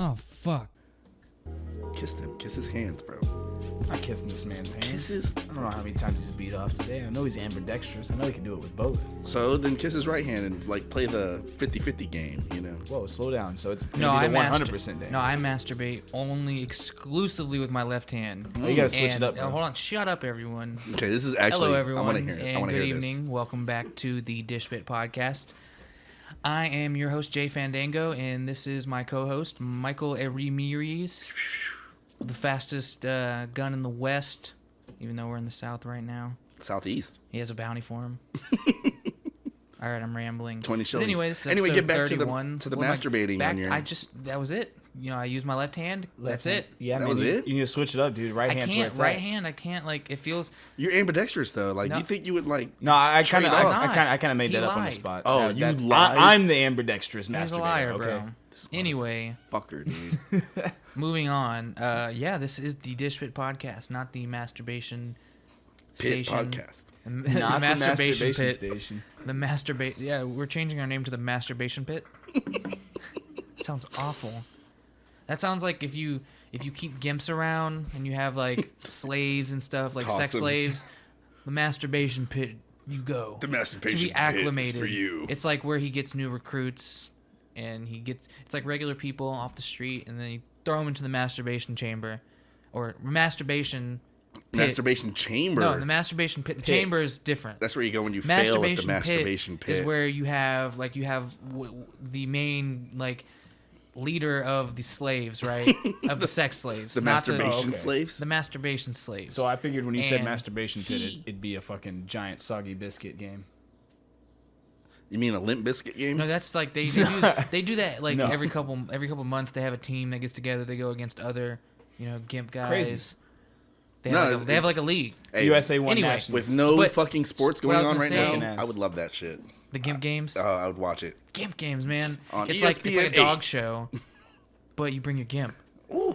Oh, fuck. Kissed him. Kiss his hands, bro. I'm not kissing this man's hands. Kisses? I don't know how many times he's beat off today. I know he's ambidextrous. I know he can do it with both. So then kiss his right hand and like play the 50-50 game, you know? Whoa, slow down. So it's No, gonna be I the 100% day. No, I masturbate only exclusively with my left hand. Oh, you gotta switch it up, bro. Hold on, shut up, everyone. Okay, this is actually... Hello, everyone, I want to hear it. and good evening. Welcome back to the Dish Pit Podcast. I am your host, Jay Fandango, and this is my co-host, Michael Ramirez, the fastest gun in the West, even though we're in the South right now. Southeast. He has a bounty for him. All right, I'm rambling. 20 shillings. But anyways, anyway, get back 31. to the masturbating on your... That was it. You know, I use my left hand. That's it. Yeah, that was it? You need to switch it up, dude. Right hand's where it's right at. hand. I can't, like, it feels... You're ambidextrous, though. Like, No. you think you would, like... No, I kind trade of made He that up on the lied. spot. Oh, That- you that- lied? I'm the ambidextrous masturbator. He's a liar, okay? bro. Anyway, Fucker, dude. moving on. Yeah, this is the Dish Pit Podcast, not the masturbation Pit station. podcast. Not the masturbation pit. station. Yeah, we're changing our name to the masturbation pit. Sounds awful. That sounds like if you keep gimps around and you have like slaves and stuff, like Toss sex 'em. slaves, the masturbation pit you go. The masturbation to be pit acclimated is for you. It's like where he gets new recruits and it's like regular people off the street and then you throw them into the masturbation chamber or masturbation pit. Masturbation chamber. No, the masturbation pit. The chamber is different. That's where you go when you fail at the masturbation pit. Is where you have the main like leader of the slaves, right? Of the sex slaves. The not masturbation okay. slaves? The masturbation slaves. So I figured when you said And masturbation pit, it'd be a fucking giant soggy biscuit game. You mean a Limp Biscuit game? No, that's like they do that like No. every couple months. They have a team that gets together. They go against other gimp guys. Crazy. They No, have, they have like a league. Hey, USA One anyway, Nationals. with no But fucking sports what I going was on gonna right say- now, I would love that shit. The gimp games. I would watch it. Gimp games, man. On It's like ESPN a dog show, but you bring your gimp. Ooh.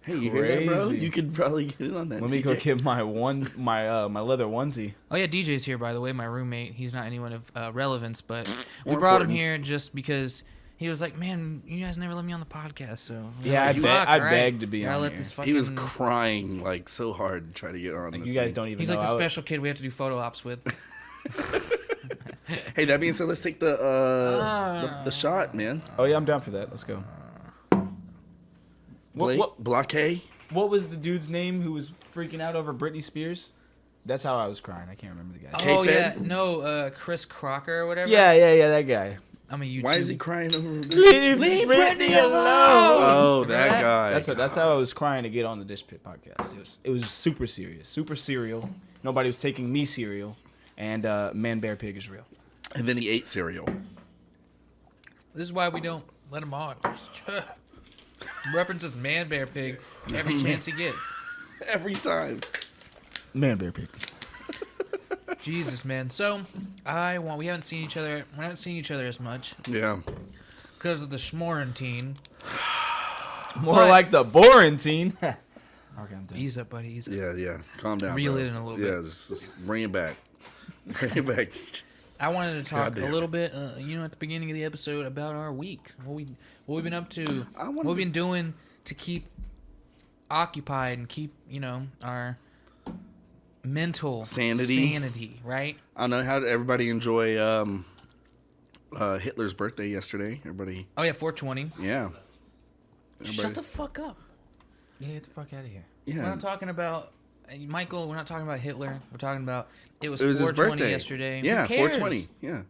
Hey, you hear that, bro? Crazy. You could probably get in on that. Let me go get my leather onesie. Oh yeah, DJ's here by the way, my roommate. He's not anyone of relevance, but we Or brought him importance. here just because he was like, "Man, you guys never let me on the podcast." So Yeah, I begged to be I on let here. this fucking. He was crying like so hard to try to get on this You guys thing. don't even He's know. like the I was- special kid we have to do photo ops with. Hey, that being said, let's take the shot, man. Oh yeah, I'm down for that. Let's go. Blockade? What was the dude's name who was freaking out over Britney Spears? That's how I was crying. I can't remember the guy. Oh K-Fed? yeah, no, Chris Crocker or whatever. Yeah, that guy. I'm a YouTube. Why is he crying over? Leave Britney alone. Oh, that guy. That's how I was crying to get on the Dish Pit podcast. It was super serious, super serial. Nobody was taking me serial, and Man Bear Pig is real. And then he ate cereal. This is why we don't let him on. References Man Bear Pig every chance he gets. Every time. Man Bear Pig. Jesus, man. So, we haven't seen each other. We haven't seen each other as much Yeah. because of the schmorantine. More But- like the Borantine. Okay, I'm done. Ease up, buddy. Ease up. Yeah. Calm down. Reel bro. it in a little Yeah, bit. just bring it back. Bring it back. I wanted to talk a Goddamn. little bit, at the beginning of the episode about our week. What we've been up to. I wanted What we've been doing to keep occupied and keep, our mental sanity, right? I don't know. How did everybody enjoy Hitler's birthday yesterday? Everybody. Oh yeah, 420. Yeah. Shut the fuck up. Yeah, get the fuck out of here. We're Yeah. not talking about Michael. We're not talking about Hitler. We're talking about it was It was his 420 birthday yesterday. Yeah, Who cares? 420. Yeah.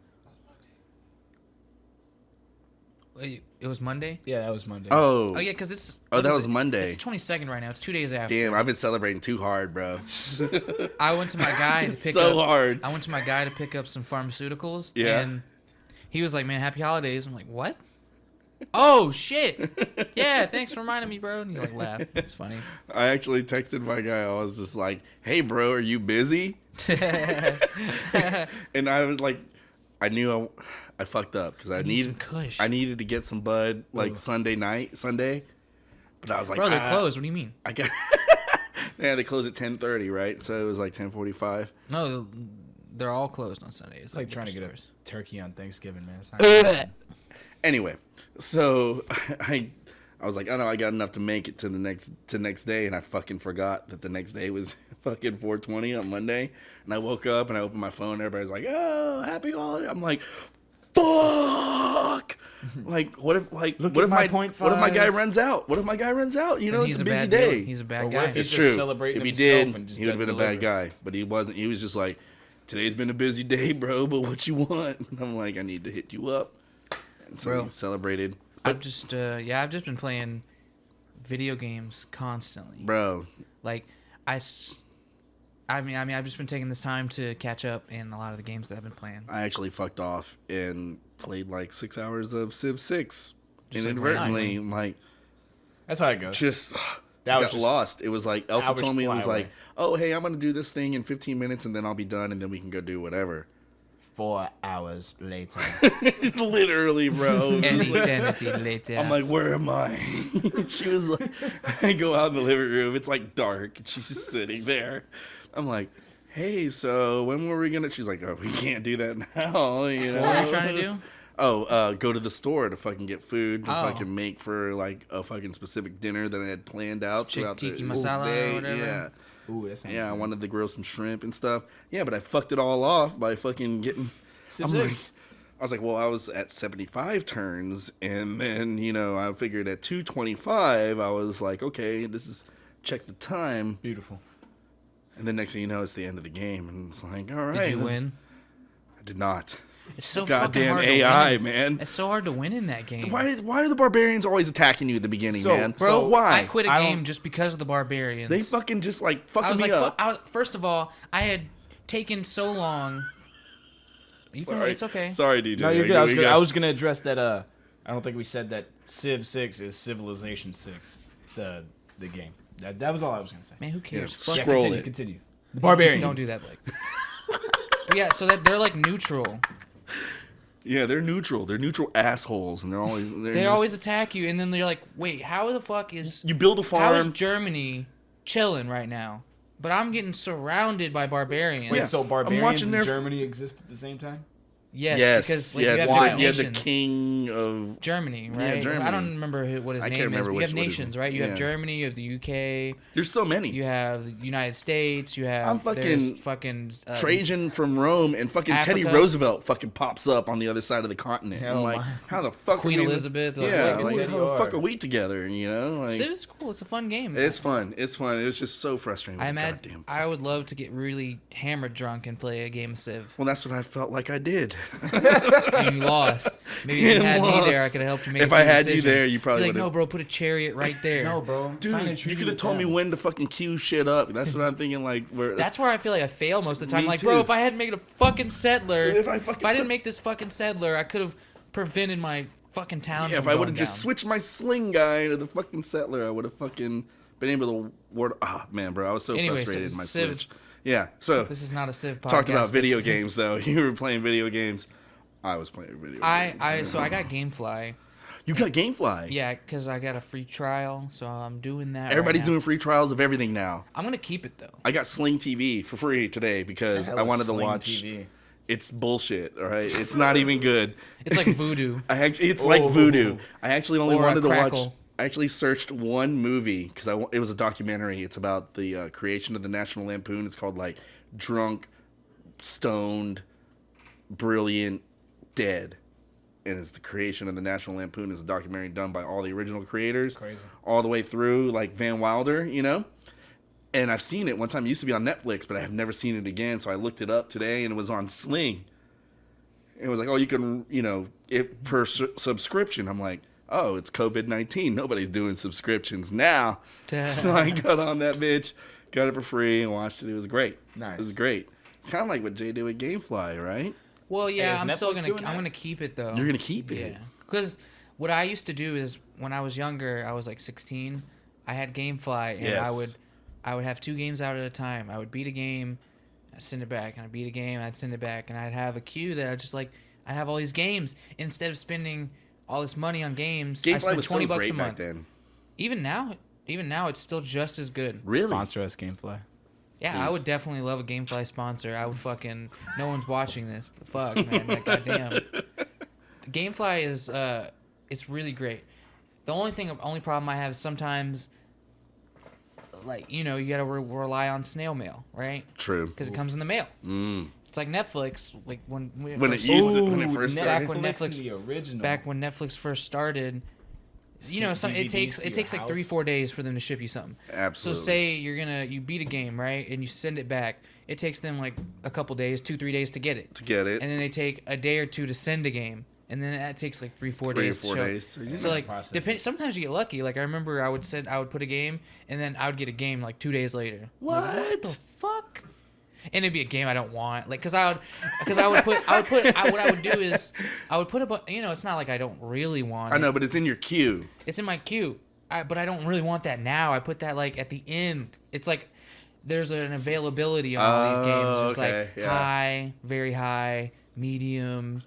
Wait, it was Monday. Yeah, that was Monday. Oh. Oh yeah, because it's. Oh, what that is was it? Monday. It's the 22nd right now. It's 2 days after. Damn, I've been celebrating too hard, bro. I went to my guy to pick so up. hard. I went to my guy to pick up some pharmaceuticals. Yeah. And he was like, "Man, happy holidays." I'm like, "What?" Oh shit! Yeah, thanks for reminding me, bro. And he like laughed. It's funny. I actually texted my guy. I was just like, "Hey, bro, are you busy?" And I was like, I knew I fucked up because I need needed some kush. I needed to get some bud like Sunday. But I was like, Bro, they're closed. What do you mean? I got. Yeah, they close at 10:30, right? So it was like 10:45. No, they're all closed on Sunday. It's like trying to get a turkey on Thanksgiving, man. It's not Anyway, so I was like, oh no, I got enough to make it to the next day, and I fucking forgot that the next day was fucking 420 on Monday, and I woke up and I opened my phone. And everybody's like, oh, happy holiday. I'm like, fuck. Like, what if my guy runs out? What if my guy runs out? You know, And it's a busy day. He's a bad Or guy. what if he's It's just true. celebrating If he himself did, and just he would have been doesn't a bad deliver? guy. But he wasn't. He was just like, today's been a busy day, bro. But what you want? And I'm like, I need to hit you up. And so Bro. he celebrated. I've just been playing video games constantly. Bro, Like I've just been taking this time to catch up in a lot of the games that I've been playing. I actually fucked off and played like 6 hours of Civ 6 Just like, inadvertently. nice. Like, That's how it goes. just That was got just lost. It was like Elsa hours told me, it fly was away. like, oh hey, I'm gonna do this thing in 15 minutes and then I'll be done and then we can go do whatever. 4 hours later. Literally, bro. An eternity later. I'm like, where am I? She was like, I go out in the living room. It's like dark. And she's just sitting there. I'm like, hey, so when were we gonna? She's like, oh, we can't do that now. You know? What are you trying to do? Oh, go to the store to fucking get food to Oh. fucking make for like a fucking specific dinner that I had planned out Chick throughout tiki the masala day. or whatever? Yeah. Ooh, that sounds Yeah, I good. wanted to grill some shrimp and stuff. Yeah, but I fucked it all off by fucking getting. Civ I'm 6. like, I was like, well, I was at 75 turns, and then I figured at 225, I was like, okay, this is check the time, Beautiful. and then next thing you know, it's the end of the game, and it's like, all right, Did you win? I did not. It's so fucking Goddamn hard AI, to win. man. It's so hard to win in that game. Why are the barbarians always attacking you at the beginning, So, man? Bro, So, why? I quit a I game don't- just because of the barbarians. They fucking just like I fucking was me like, up. first of all, I had taken so long. It's okay. Sorry, DJ. No, you're good. We got- I was gonna address that. I don't think we said that Civ 6 is Civilization 6, the game. That was all I was gonna say. Man, who cares? Yeah, Fuck scroll continue, it. Continue. The barbarians. Don't do that, Blake. But yeah, so that they're like neutral. Yeah, they're neutral. They're neutral assholes, and they're always They just- always attack you, and then they're like, "Wait, how the fuck is You build a how is farm. Germany chilling right now?" But I'm getting surrounded by barbarians. Wait, Yeah, so I'm barbarians watching and their- Germany exist at the same time? Yes, because like, you have yes. different You have the nations. king of Germany, Yeah, right? Germany. I don't remember what his I name can't is. remember But you have what his- nations, right? You yeah. have Germany, you have the UK, There's so many. you have the United States, you have I'm fucking there's fucking Trajan from Rome and fucking Teddy Africa. Roosevelt fucking pops up on the other side of the continent. Hell, I'm like, my- how the fuck Queen are we Elizabeth, like, Yeah, fucking like Teddy how the fuck R. are we together? You know, like Civ is cool. It's a fun game. it's fun. It's fun. It was just so frustrating. I With imagine goddamn. I would love to get really hammered drunk and play a game of Civ. Well, that's what I felt like I did. And you lost. Maybe if you had me there, I could have helped you make. If the I had you decision. there, you probably Be like, would've- no, bro, put a chariot right there. No, bro. Dude, Sign a you treaty could have with told me them. when to fucking queue shit up. That's what I'm thinking. Like, where That's where I feel like I fail most of the time. Me Like, too. bro, if I hadn't made a fucking settler, If I didn't make this fucking settler, I could have prevented my fucking town. Yeah, from if I would have going just down. switched my sling guy into the fucking settler, I would have fucking been able to ward. Ah, man, bro, I was so Anyway, frustrated so in my Civ- Switch. Yeah, so This is not a Civ podcast. talked about but video it's- games though. You were playing video games. I was playing video games. So I got Gamefly. You got Gamefly. Yeah, because I got a free trial, so I'm doing that. Everybody's right now. doing free trials of everything now. I'm gonna keep it though. I got Sling TV for free today because Hell I is wanted to Sling watch. TV. It's bullshit. All right, it's not even good. It's like voodoo. It's like Oh. voodoo. I actually only Or a wanted to watch. Crackle. I actually searched one movie because it was a documentary. It's about the creation of the National Lampoon. It's called like Drunk, Stoned, Brilliant, Dead, and it's the creation of the National Lampoon. It's a documentary done by all the original creators, Crazy. all the way through like Van Wilder, you know. And I've seen it one time. It used to be on Netflix, but I have never seen it again. So I looked it up today, and it was on Sling. It was like, oh, you can, if per subscription. I'm like, oh, it's COVID-19. Nobody's doing subscriptions now. So I got on that bitch, got it for free, and watched it. It was great. Nice. It was great. It's kind of like what Jay did with Gamefly, right? Well, yeah, is I'm still Netflix gonna. doing I'm that? gonna keep it though. You're gonna keep it. Yeah, because what I used to do is when I was younger, I was like 16. I had GameFly, and Yes. I would have 2 games out at a time. I would beat a game, I'd send it back, and I'd beat a game, I'd send it back, and I'd have a queue that I'd have all these games. Instead of spending all this money on games, I Gamefly spent was $20 so a great back month. then. Even now, it's still just as good. Really? Sponsor us, Gamefly. Yeah, I Please. would definitely love a GameFly sponsor. I would fucking. No one's watching this, but fuck, man, like goddamn. GameFly is it's really great. The only problem I have is sometimes, like, you gotta rely on snail mail, right? True. Because it comes in the mail. It's like Netflix, like when it first back started. when Netflix, the original. back when Netflix first started. It takes like 3-4 days for them to ship you something. Absolutely. So say you beat a game, right, and you send it back. It takes them like a couple days, 2-3 days to get it. And then they take a day or two to send a game, and then that takes like 3-4 days to show. So like sometimes you get lucky. Like I remember I would put a game, and then I would get a game like 2 days later. What? Like, what the fuck? And it'd be a game I don't want, like, what I would do is I would put it's not like I don't really want it. I know, but it's in your queue. It's in my queue, but I don't really want that now. I put that like at the end. It's like there's an availability on all these games. There's like high, very high, medium,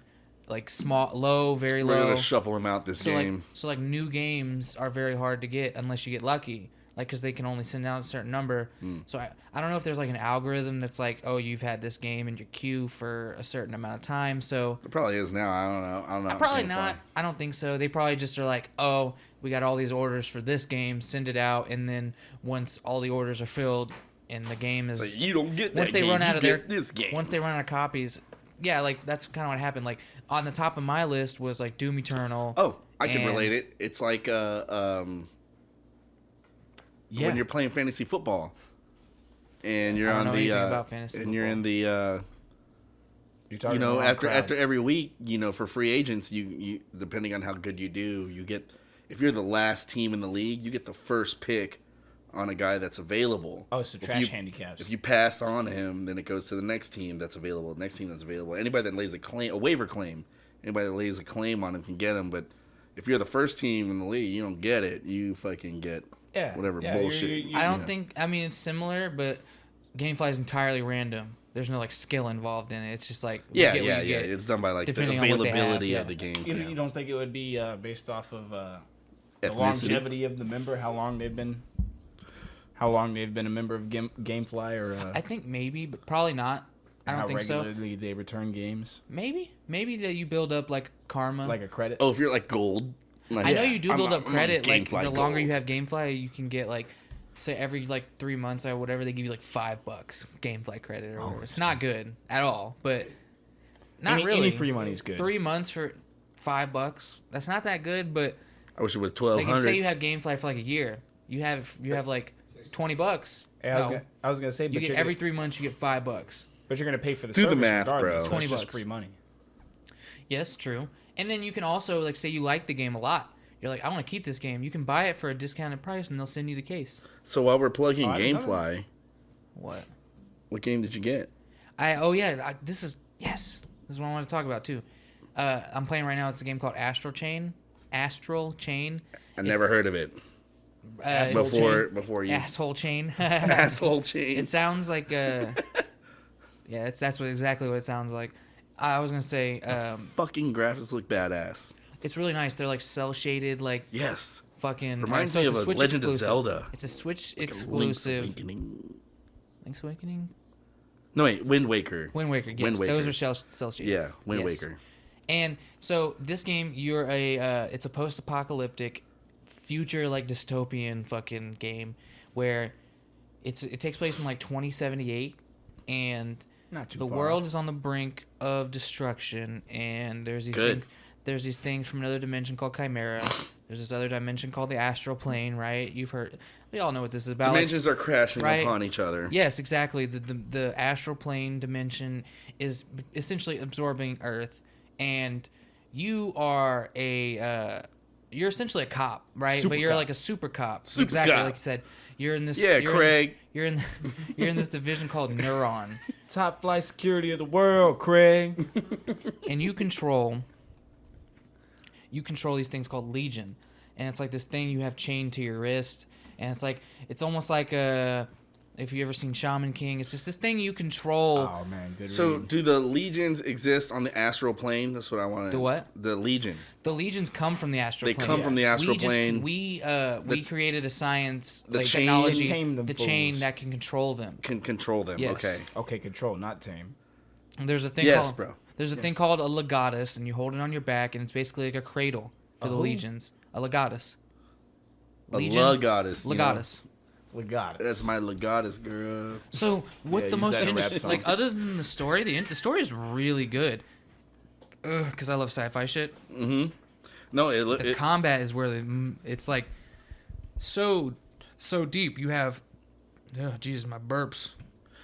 like small, low, very low. We're gonna shuffle them out this game. So new games are very hard to get unless you get lucky. Like, because they can only send out a certain number. So I don't know if there's like an algorithm that's like, oh, you've had this game in your queue for a certain amount of time. So it probably is now. I don't know. Probably not. I don't think so. They probably just are like, oh, we got all these orders for this game, send it out, and then once all the orders are filled and the game is, so you don't get that once they game, run out of this game. Once they run out of copies, yeah, like that's kind of what happened. Like on the top of my list was like Doom Eternal. Oh, I can relate it. It's like when you're playing fantasy football, and you're on the and you're in the after every week, for free agents, you depending on how good you do, you get, if you're the last team in the league, you get the first pick on a guy that's available. Oh, so trash handicaps. If you pass on him, then it goes to the next team that's available. Anybody that lays a waiver claim, anybody that lays a claim on him can get him. But if you're the first team in the league, you don't get it. You fucking get whatever bullshit. I don't think. I mean, it's similar, but Gamefly is entirely random. There's no like skill involved in it. It's just like It's done by like the availability of the game. You don't think it would be based off of the longevity of the member, how long they've been a member of Gamefly, or I think maybe, but probably not. I don't think so. How regularly they return games? Maybe that you build up like karma, like a credit. Oh, if you're like gold. I know you do build up credit. Like the longer you have Gamefly, you can get like, say every like 3 months or whatever, they give you like $5 Gamefly credit or whatever. It's not good at all, but not really. Any free money is good. 3 months for $5, that's not that good. But I wish it was $1,200. Like, say you have Gamefly for like a year, you have like $20. Hey, I was gonna say, but you get every 3 months you get $5. But you're gonna pay for the do service the math, regardless. bro. $20 free money. Yes, true. And then you can also, like, say you like the game a lot. You're like, I want to keep this game. You can buy it for a discounted price, and they'll send you the case. So while we're plugging Gamefly, what game did you get? This is what I want to talk about too. I'm playing right now. It's a game called Astral Chain. I never heard of it. Before you. Asshole Chain. Asshole Chain. It sounds like that's exactly what it sounds like. I was gonna say fucking graphics look badass. It's really nice. They're like cell shaded, like yes. Fucking reminds me of a Legend of Zelda. It's a Switch exclusive. Link's Awakening. No wait, Wind Waker. Yes, those are cell shaded. Yeah, Wind Waker. And so this game, you're it's a post-apocalyptic, future like dystopian fucking game where it takes place in like 2078, and the world is on the brink of destruction, and there's these things from another dimension called Chimera. There's this other dimension called the Astral Plane, right? We all know what this is about. Dimensions are crashing upon each other. Yes, exactly. The Astral Plane dimension is essentially absorbing Earth, and you are you're essentially a cop, right? But you're like a super cop. Exactly like you said. You're in this. Yeah, Craig. You're in this division called Neuron. Top flight security of the world, Craig. And you control these things called Legion, and it's like this thing you have chained to your wrist, and it's almost like if you ever seen Shaman King, it's just this thing you control. Oh man, good. So reading. Do the legions exist on the astral plane? That's what I want to. The what? The legion. The legions come from the astral plane. They come from the astral plane. We created a science technology, the chain that can control them. Can control them. Yes. Okay. Okay, control, not tame. And there's a thing There's a thing called a legatus, and you hold it on your back, and it's basically like a cradle for the legions. A legatus. Legion. Legatus. Legatus. Legatus. That's my Legatus, girl. So what Yeah, the use most that in a rap interesting, song. like other than the story, the story is really good. Because I love sci-fi shit. No, The combat is where it's like so deep. You have, oh Jesus, my burps.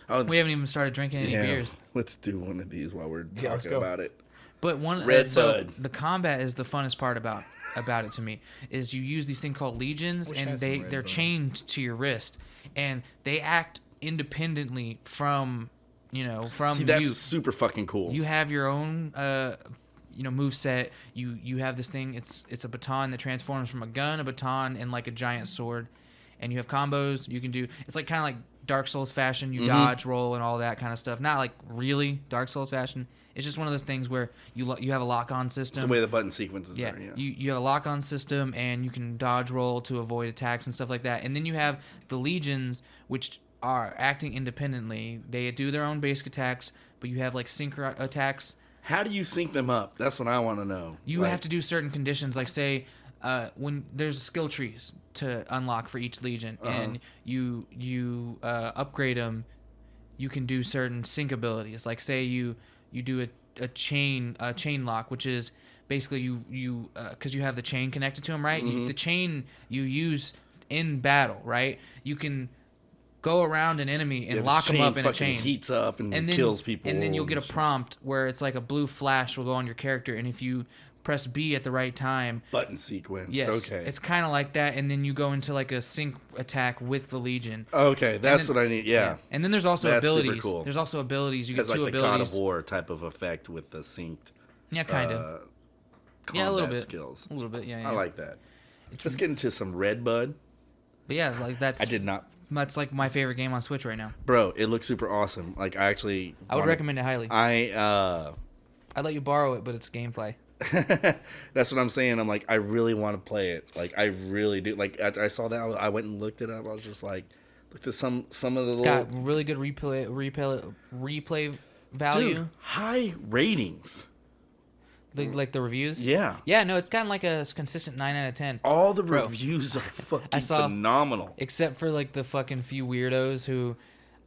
We haven't even started drinking any beers. Let's do one of these while we're let's talking go. about it. But one Red so Bud. the combat is the funnest part about it to me. Is you use these thing called legions, Wish I and had some Red they're Bud. chained to your wrist, and they act independently from from See, that's you. super fucking cool. You have your own move set. You have this thing. It's a baton that transforms from a gun, a baton, and like a giant sword. And you have combos you can do. It's like kind of like Dark Souls fashion. You dodge, roll, and all that kind of stuff. Not like really Dark Souls fashion. It's just one of those things where you have a lock-on system. the way the button sequences Yeah, are. Yeah. you have a lock-on system, and you can dodge roll to avoid attacks and stuff like that. And then you have the legions, which are acting independently. They do their own basic attacks, but you have like sync attacks. How do you sync them up? That's what I want to know. You have to do certain conditions, like say when there's skill trees to unlock for each legion, and you upgrade them. You can do certain sync abilities, like say you do a chain lock, which is basically you because you have the chain connected to them, right? The chain you use in battle, right? You can go around an enemy and lock them up in a chain. Heats up and then kills people. And then you'll get a prompt where it's like a blue flash will go on your character, and if you press B at the right time, button sequence. yes, Okay. it's kind of like that, and then you go into like a sync attack with the Legion. Okay, that's then- what I need. Yeah. And then there's also That's super abilities. cool. There's also abilities. You get It's like two the abilities. God of War type of effect with the synced Yeah, kind of. combat Yeah, a little bit. skills. A little bit. Yeah. I like that. Let's get into some Red Bud. But yeah, like that's. I did not. That's like my favorite game on Switch right now. Bro, it looks super awesome. Like, I actually... I would recommend it highly. I'd let you borrow it, but it's Gamefly. That's what I'm saying. I'm like, I really want to play it. Like, I really do. Like, after I saw that, I went and looked it up. I was just like, looked at some of the It's little... got really good replay value. Dude, high ratings. Like the reviews. Yeah. Yeah, no, it's gotten like a consistent 9 out of 10. All the reviews are fucking phenomenal. Except for like the fucking few weirdos who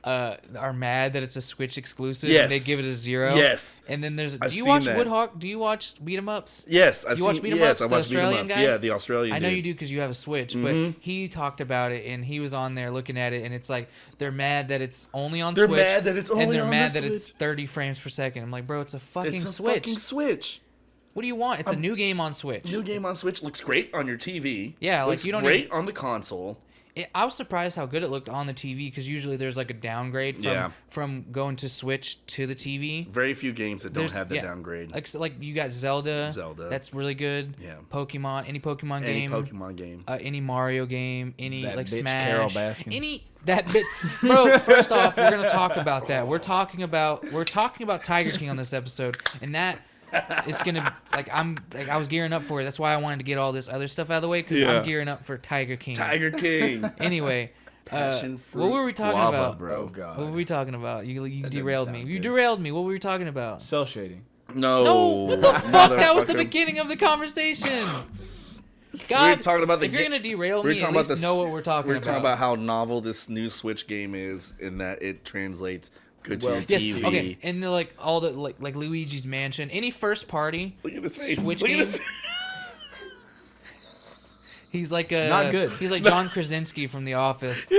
are mad that it's a Switch exclusive Yes. and they give it a 0. Yes. And then there's I've do you seen watch that. Woodhawk? Do you watch beat 'em ups? Yes, I've You seen. watch beat 'em Yes, ups? I The watch beat 'em Australian ups. guy? Yeah, the Australian. I know dude. you do because you have a Switch, but he talked about it and he was on there looking at it, and it's like they're mad that it's only on They're Switch. mad that it's only and they're on mad the that it's Switch. 30 frames per second. I'm like, bro, it's a fucking It's a Switch. fucking Switch. What do you want? It's a new game on Switch. New game on Switch looks great on your TV. Yeah, like, looks you don't great need- on the console. I was surprised how good it looked on the TV because usually there's like a downgrade from going to Switch to the TV. Very few games that don't There's- have the yeah. downgrade. Like you got Zelda. Zelda. That's really good. Yeah. Pokemon. Any Pokemon Any game. Pokemon game. Any Mario game. Any That like bitch Smash. Cara Bascom. That bit, bro. First off, we're gonna talk about that. We're talking about Tiger King on this episode, and that it's gonna I was gearing up for it. That's why I wanted to get all this other stuff out of the way because Yeah. I'm gearing up for Tiger King. Tiger King. Anyway, Passion fruit what were we talking guava, about, bro? Oh god. What were we talking about? You doesn't derailed me. sound You good. derailed me. What were we talking about? Cell shading. No. No, what the fuck? That was the motherfucker. beginning of the conversation. We God, were talking about the if you're ga- gonna derail we were me, at talking about least know what we're talking We were about. talking about how novel this new Switch game is, in that it translates good to your Yes, TV. okay, and they're like all the like Luigi's Mansion, any first party Look at his face. Switch Look at game. his- He's like a Not good. He's like John Krasinski from The Office. Go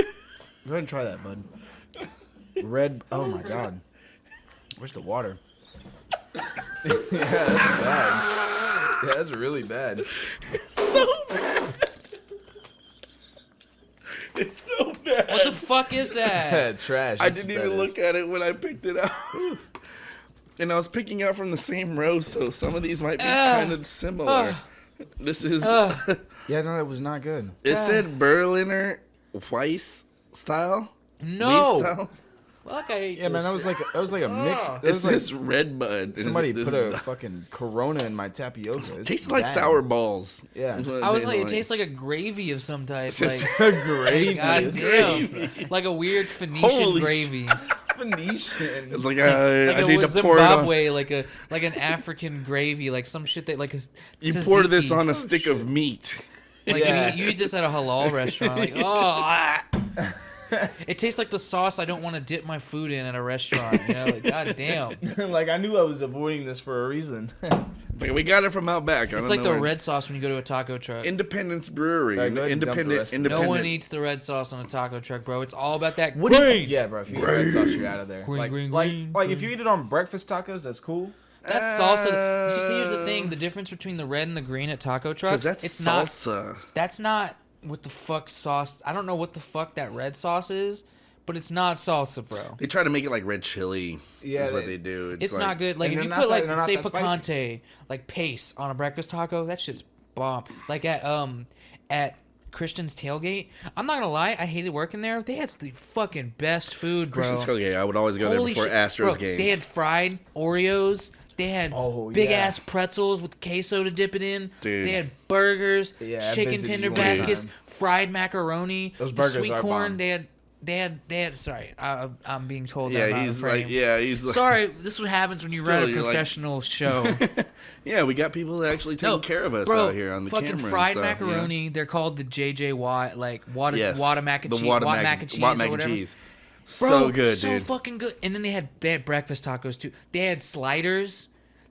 ahead and try that, bud. Red. Oh my god. Where's the water? Yeah, that's bad. Yeah, that's really bad. so bad. It's so bad. What the fuck is that? Trash. I that's didn't what even that is. look at it when I picked it out. And I was picking out from the same row, so some of these might be kind of similar. This is... Yeah, no, that was not good. it said Berliner Weiss style. No. Weiss style. Fuck, I hate Yeah, man, that was like a mix. That It was like says Red Bud. And somebody this- put a fucking Corona in my tapioca. It's tastes like bad. sour balls. Yeah. That's what I was like, it tastes tastes like a gravy of some type. It's Like, Gravy. God damn. Like a weird Phoenician Holy gravy. Phoenician. It's like, Like I need a to pour it on. Zimbabwe, like an African gravy, like some shit that like a You pour this tzatziki. on a stick of meat. Like Yeah. you eat this at a halal restaurant. Like, it tastes like the sauce I don't want to dip my food in at a restaurant. You know, like god damn. Like, I knew I was avoiding this for a reason. Like, we got it from Outback. It's like the red sauce when you go to a taco truck. Independence Brewery. Right, go ahead and dump the rest. Independent. No one eats the red sauce on a taco truck, bro. It's all about that What- green. Yeah, bro. If you eat red sauce, you're out of there. Green, Like if you eat it on breakfast tacos, that's cool. That's salsa. You see, here's the thing: the difference between the red and the green at taco trucks. Because that's it's salsa. not. That's not what the fuck sauce. I don't know what the fuck that red sauce is, but it's not salsa, bro. They try to make it like red chili. Yeah, is what they do. It's like, not good. Like and if you they're put not like that- they're not say that spicy. picante, like paste on a breakfast taco, that shit's bomb. Like at Christian's Tailgate, I'm not gonna lie, I hated working there. They had the fucking best food, bro. Christian Tailgate. I would always go there Holy before shit. Astros Bro, games. They had fried Oreos. They had Oh, big yeah. ass pretzels with queso to dip it in. Dude. They had burgers, Yeah, I chicken visited tender you one baskets, time. fried macaroni, Those the burgers sweet are corn. bomb. They had. Sorry, I'm being told that I'm yeah, out of he's frame. like, yeah, he's like, Sorry, this is what happens when you Still, run a you're like- professional show. yeah, we got people that actually taking care of us bro, out here on the fucking camera. fried and stuff, macaroni. They're called the JJ Watt, like Wada Yes. mac and The cheese, Wada Watt mac and cheese, Watt or mac and whatever. cheese. Bro, So good, so dude. fucking good. And then they had breakfast tacos too. They had sliders.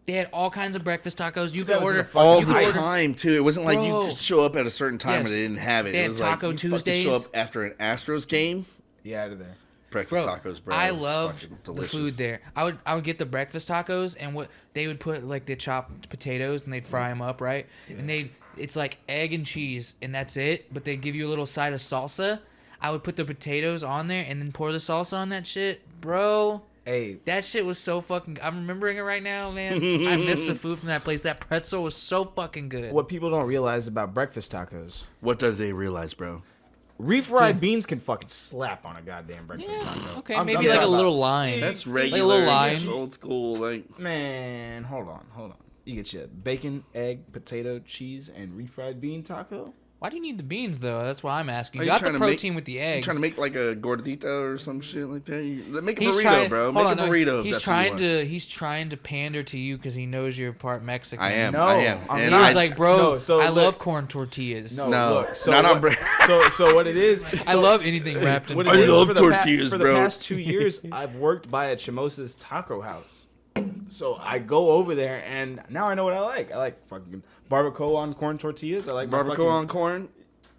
They had all kinds of breakfast tacos. You That could was order the fucking All you the could order- time too. It wasn't like you Bro. could show up at a certain time Yes. and they didn't have it. They It had was Taco like you fucking Tuesdays. show up after an Astros game. Yeah, out of there. Breakfast Bro, tacos, bro. I It was love fucking the delicious. food there. I would get the breakfast tacos, and what they would put like the chopped potatoes, and they'd fry them up, right? And it's like egg and cheese, and that's it. But they'd give you a little side of salsa. I would put the potatoes on there, and then pour the salsa on that shit, bro. Hey, That shit was so fucking. I'm remembering it right now, man. I miss the food from that place. That pretzel was so fucking good. what people don't realize about breakfast tacos: What do they realize, bro? refried Dude. beans can fucking slap on a goddamn breakfast taco. Okay, I'm maybe talking like a about- little line. That's Like a regular. little line. That's old school. Like Man, hold on. You get your bacon, egg, potato, cheese, and refried bean taco. Why do you need the beans though? That's why I'm asking. Are You you got the trying to make- protein with the you eggs. trying to make like a gordita or some shit like that. Make a He's burrito, trying, bro. hold Make on, a no, burrito. if He's that's what you trying want. to. He's trying to pander to you because he knows you're part Mexican. I am. No, I am. I'm And He was not. like, bro, No, so I look- love corn tortillas. No, look, so not on what, so what it is? I love anything wrapped in What foil. it is love for the tortillas, for bro. the past 2 years, I've worked by a Chimosa's taco house. So I go over there, and now I know what I like. I like fucking barbacoa on corn tortillas. I like my barbacoa fucking, on corn.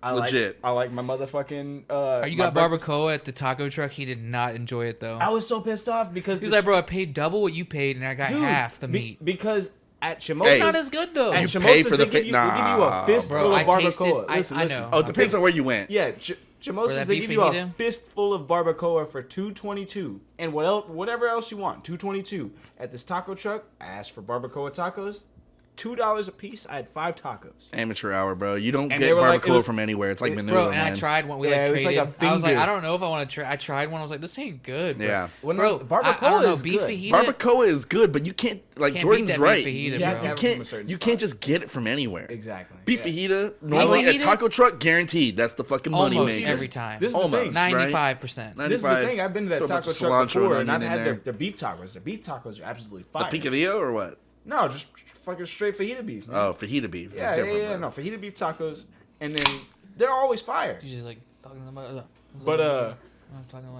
I legit. I like my motherfucking. You my got breakfast- barbacoa at the taco truck. He did not enjoy it though. I was so pissed off because He was like, bro, I paid double what you paid, and I got half the meat. Because at Chimosa's, It's not as good though. at You Chimosa's, pay for the they give you, Nah, they give you a fistful bro, of I barbacoa. tasted- Listen, I listen. know. Oh, it depends on where you went. Yeah, Or Chimosa's, that they beef give you a fajita? fistful of barbacoa for $2.22, and whatever else you want, $2.22. At this taco truck, I asked for barbacoa tacos, $2 a piece. I had 5 tacos. Amateur hour, bro. You don't And get they were like, barbacoa it- from anywhere. It's like manure, Bro, and man. I tried one. We Yeah, like it was like traded. a I was like, finger. I don't know if I want to try. I tried one. I was like, this ain't good. Bro. Yeah. Well, no, Bro, barbacoa I don't know. is Beef good. fajita. Barbacoa is good, but you can't like Can't Jordan's beat that right. beef fajita, Yeah, bro. yeah. You From a can't certain you spot. can't just get it from anywhere. Exactly. Beef Yeah. fajita normally fajita? at taco truck guaranteed. That's the fucking money Almost maker. every time. This is the Almost, thing. right? 95%. This is the 95. thing. I've been to that Throw a bunch taco of truck cilantro before, and and I've onion had in their, there. their beef tacos. Their beef tacos are absolutely The fire. picadillo or what? No, just fucking straight fajita beef. Man. Oh, fajita beef. yeah, That's different, yeah, bro. no, fajita beef tacos, and then they're always fire. You just like talking about.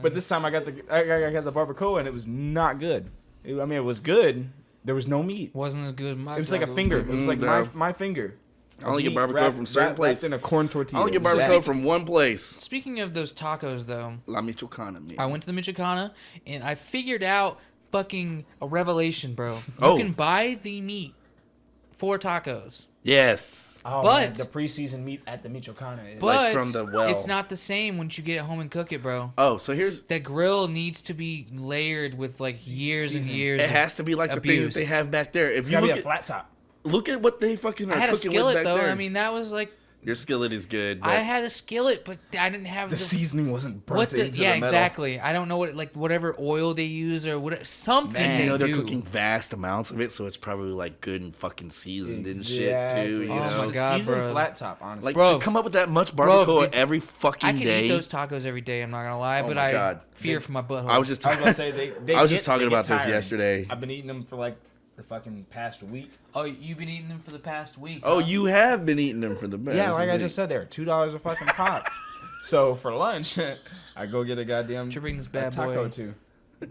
But this time I got the barbacoa, and it was not good. I mean, it was good. There was no meat. wasn't as good. As my It was like a taco. finger. It was like no. my finger. I only get Meat barbacoa from certain wrapped places. in a corn tortilla. I only get It was barbacoa that. from one place. Speaking of those tacos, though, La Michoacana, man. I went to the Michoacana and I figured out fucking a revelation, bro. Oh. You can buy the meat for tacos, Yes. Oh, but- man, the preseason meat at the Michoacana. Is, but from the well. it's not the same once you get it home and cook it, bro. Oh, so here's That grill needs to be layered with like years and years. it has to be like the thing that abuse. they have back there. If it's you gotta be look a flat top. look at what they fucking are I had a cooking with skillet back though. there. I mean, that was like your skillet is good. But I had a skillet, but I didn't have The seasoning wasn't burnt What the? into Yeah, the metal. exactly. I don't know what like whatever oil they use or what something Man, they you know they're do. cooking vast amounts of it, so it's probably like good and fucking seasoned and shit too. You Oh know, my Just God, a seasoned bro. flat top, honestly. like Bro, to come up with that much bro, barbacoa if- every fucking I can day. eat those tacos every day. I'm not gonna lie, Oh but my I God. fear for my butthole. I was just I was talking. gonna say they I was get- just talking they get about this tiring. yesterday. I've been eating them for like the fucking past week. Oh, you've been eating them for the past week. Oh, huh? you have been eating them for the best. Yeah, like I just said, they're $2 a fucking pop. So for lunch, I go get a goddamn Should bring this bad taco boy too.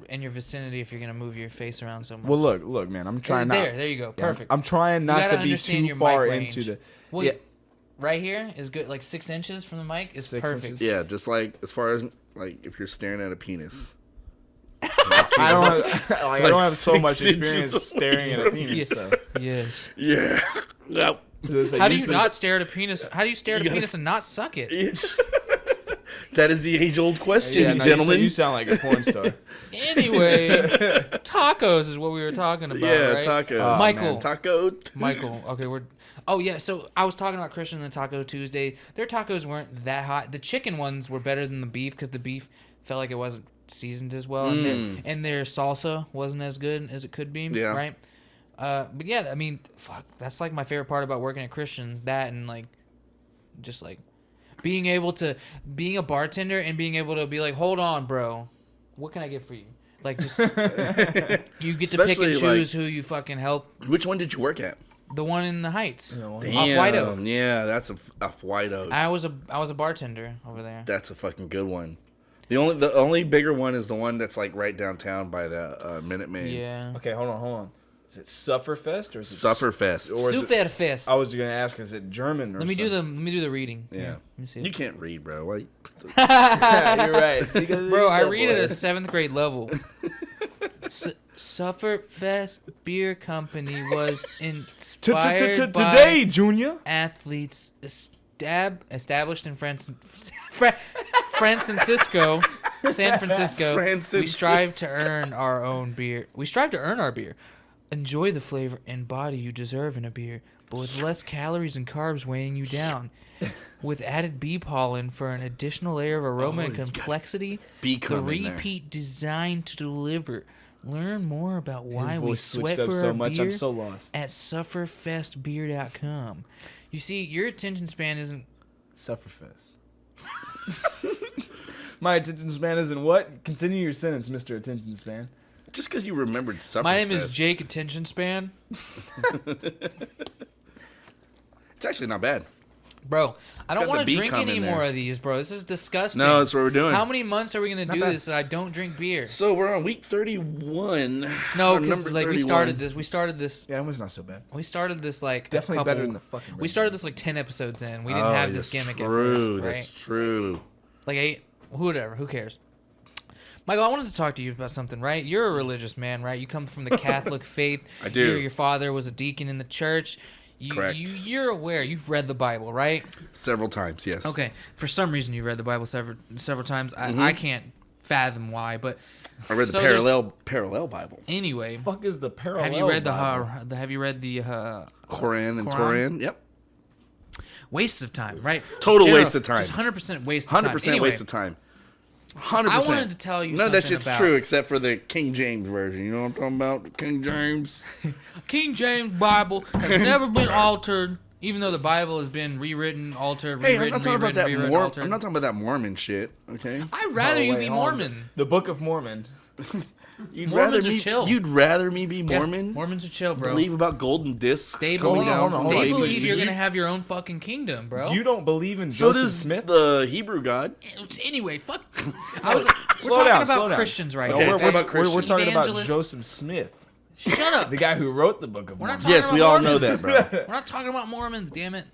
in your vicinity if you're gonna move your face around so much. Well, look, man, I'm trying there you go. Yeah, Perfect. I'm trying not gotta to be understand too your far mic range. into the. Well, yeah, right here is good. Like 6 inches from the mic is 6 perfect. inches. Yeah, just like as far as like if you're staring at a penis. I don't have, I don't have so 6 much experience inches staring at a penis. So. Yes. Yeah. Yep. How do you not stare at a penis? How do you stare at a You gotta penis and not suck it? That is the age-old question, Yeah, no, gentlemen. you sound like a porn star. Anyway, tacos is what we were talking about, yeah, right? taco. Oh, Michael. man. Taco. Michael. Okay, we're. Oh yeah, so I was talking about Christian and Taco Tuesday. Their tacos weren't that hot. The chicken ones were better than the beef because the beef felt like it wasn't seasoned as well, and their salsa wasn't as good as it could be. Yeah. Right. But yeah, I mean, fuck, that's like my favorite part about working at Christian's. That and like, just like, being a bartender and being able to be like, hold on, bro, what can I get for you? Like, just you get to pick Especially, and choose who you fucking help. Which one did you work at? The one in the Heights. Yeah, well, Off White Oak. Damn. Yeah, that's a White Oak. I was a bartender over there. That's a fucking good one. The only bigger one is the one that's like right downtown by the Minute Maid. Yeah. Okay, hold on. Is it Sufferfest or is it Sufferfest. Or is it- Superfest. I was gonna ask, is it German or Let me something? do the reading. Yeah. Let me see. You can't read, bro. Why? Yeah, you're right. Bro, I read at a 7th grade level. Sufferfest Beer Company was inspired by Today, Junior. athletes established in Francisco, San Francisco. Francisco. We strive to earn our own beer. We strive to earn our beer. Enjoy the flavor and body you deserve in a beer, but with less calories and carbs weighing you down. With added bee pollen for an additional layer of aroma and you got complexity, bee the cum in there. repeat designed to deliver. Learn more about why His we voice sweat switched up for so our much, beer I'm so lost. at sufferfestbeer.com. You see, your attention span isn't. Sufferfest. My attention span isn't what? Continue your sentence, Mr. Attention Span. Just because you remembered Sufferfest. My name is Jake Attention Span. It's actually not bad. Bro, I don't got want the to bee drink cum any in more there. of these, bro. This is disgusting. No, that's what we're doing. How many months are we going to do bad. this that I don't drink beer? So we're on week 31. No, or because number like 31. we started this Yeah, it was not so bad. like Definitely a couple, better than the fucking We regular. started this like 10 episodes in. We didn't Oh, have this that's gimmick at true. first, right? That's true. Like 8, whatever, who cares? Michael, I wanted to talk to you about something, right? You're a religious man, right? You come from the Catholic faith. I do. Your father was a deacon in the church. Correct. You're aware. You've read the Bible, right? Several times, yes. Okay. For some reason, you've read the Bible several times. I can't fathom why, but I read the So there's- parallel Bible. anyway, Fuck is the parallel? have you read Bible? Have you read the Koran and Quran? Toran. Yep. waste of time, right? Total waste of time. Just 100% waste of time. 100% Anyway, waste of time. 100%. I wanted to tell you None of that something shit's about- true except for the King James version. You know what I'm talking about? King James. King James Bible has never been altered, even though the Bible has been rewritten, altered, Hey, rewritten, I'm not talking about that rewritten, Mormon. altered. I'm not talking about that Mormon shit. Okay. I'd rather Oh, you wait, be hold on. Mormon. The Book of Mormon. You'd Mormons rather are me. chill. You'd rather me be Yeah, Mormon. Mormons are chill, bro. Believe about golden discs They coming believe, down hold on, from hold the on. they So believe ABC. you're gonna have your own fucking kingdom, bro. You don't believe in So Joseph does Smith? the Hebrew God. Anyway, fuck. We're Slow talking down, about slow down. Christians right Okay, now. talk about We're Christians. talking about Evangelist- Joseph Smith, Shut up. the guy who wrote the Book of We're not Mormon. talking Yes, about we all know Mormons. that, bro. We're not talking about Mormons, damn it.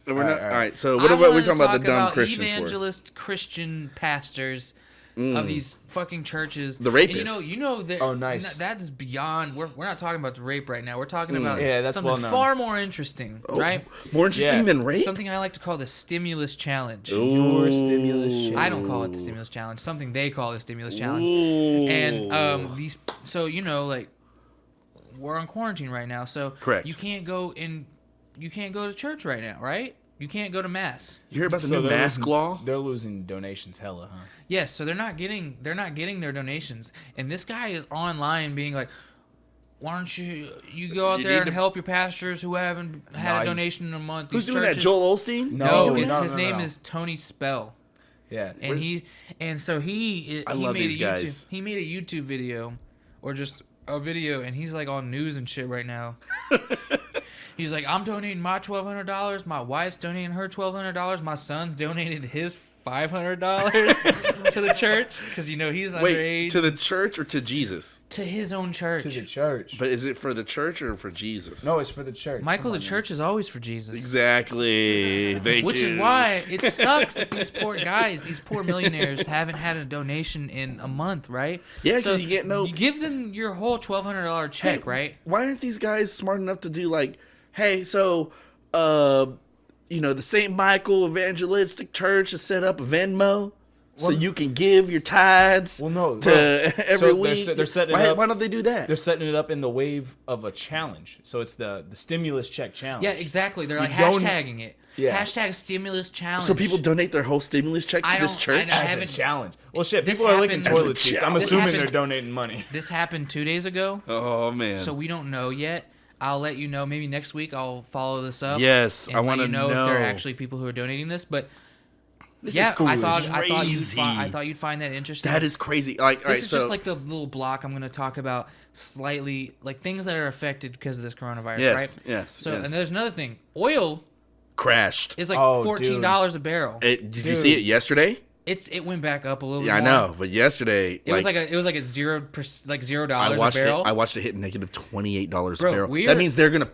We're not, Alright, all right. So I what are we wanted to talking about the talk dumb Christians for? evangelist Christian pastors of these fucking churches. The And rapists. you know that. Oh, nice. That's beyond. We're not talking about the rape right now. We're talking about Yeah, that's something well known. far more interesting, right? More interesting Yeah. than rape? Something I like to call the stimulus challenge. Your stimulus shit. I don't call it the stimulus challenge. Something they call the stimulus challenge. Ooh. And these. So like, we're on quarantine right now. So Correct. You can't go to church right now, right? You can't go to mass. You hear about the So new they're mask losing- law? They're losing donations, hella, huh? Yes, so they're not getting their donations. And this guy is online being like, why don't you go out You there need and to- help your pastors who haven't had a he's- donation in a month. Who's These doing that? churches- Joel Osteen? No. Is he No, doing his, that? his no, name no. is Tony Spell. Yeah. And he made I love a these guys. He made a YouTube video or just a video, and he's like on news and shit right now. He's like, I'm donating my $1,200. My wife's donating her $1,200. My son donated his $500 to the church because he's underage. Wait, to the church or to Jesus? To his own church. To the church. But is it for the church or for Jesus? No, it's for the church. Michael, the church is always for Jesus. Exactly. Which is why it sucks that these poor guys, these poor millionaires, haven't had a donation in a month, right? Yeah, because you get no. You give them your whole $1,200 check, right? Why aren't these guys smart enough to do like, hey, so, the St. Michael Evangelistic Church has set up a Venmo so you can give your tithes to every week. They're setting it up. Why don't they do that? They're setting it up in the wave of a challenge. So it's the stimulus check challenge. Yeah, exactly. They're like hashtagging it. Yeah. Hashtag stimulus challenge. So people donate their whole stimulus check to this church? I As haven't a challenge. Well, shit, This people are licking happened- toilet As a seats. I'm challenge. assuming This they're happened- donating money. This happened 2 days ago. Oh, man. So we don't know yet. I'll let you know. Maybe next week I'll follow this up. Yes, and I let want to you know if there are actually people who are donating this. But This yeah, is cool. I thought Crazy. I thought you'd find that interesting. That is crazy. Like, all right, This is just like the little block I'm going to talk about slightly, like things that are affected because of this coronavirus, Yes, right? yes, So, yes. and there's another thing. Oil crashed. is like Oh, $14 a barrel. Did you see it yesterday? It went back up a little bit. Yeah, I more. know. But yesterday, It was like a $0 I watched a barrel. it. I watched it hit negative $28 Bro, a barrel. we're- That means the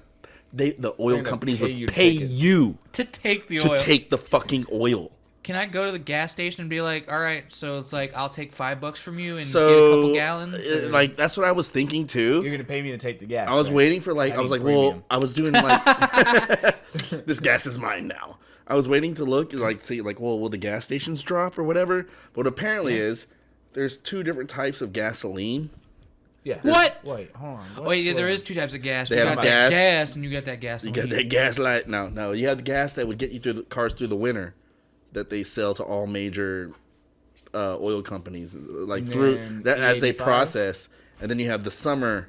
oil gonna companies pay you would to pay take it. you to take the to oil. take the fucking oil. Can I go to the gas station and be like, all right, so it's like I'll take $5 from you and So, get a couple gallons? Or- like that's what I was thinking too. You're going to pay me to take the gas. I was right? waiting for I need well, premium. I was doing like this gas is mine now. I was waiting to look see well, will the gas stations drop or whatever? But what apparently is there's two different types of gasoline. Yeah. What? Wait, hold on. Wait, yeah, there is two types of gas. They You have got gas. that gas and you got that gas. You got that gas light. No, you have the gas that would get you through the cars through the winter, that they sell to all major oil companies, like And through then that as they E85? process, and then you have the summer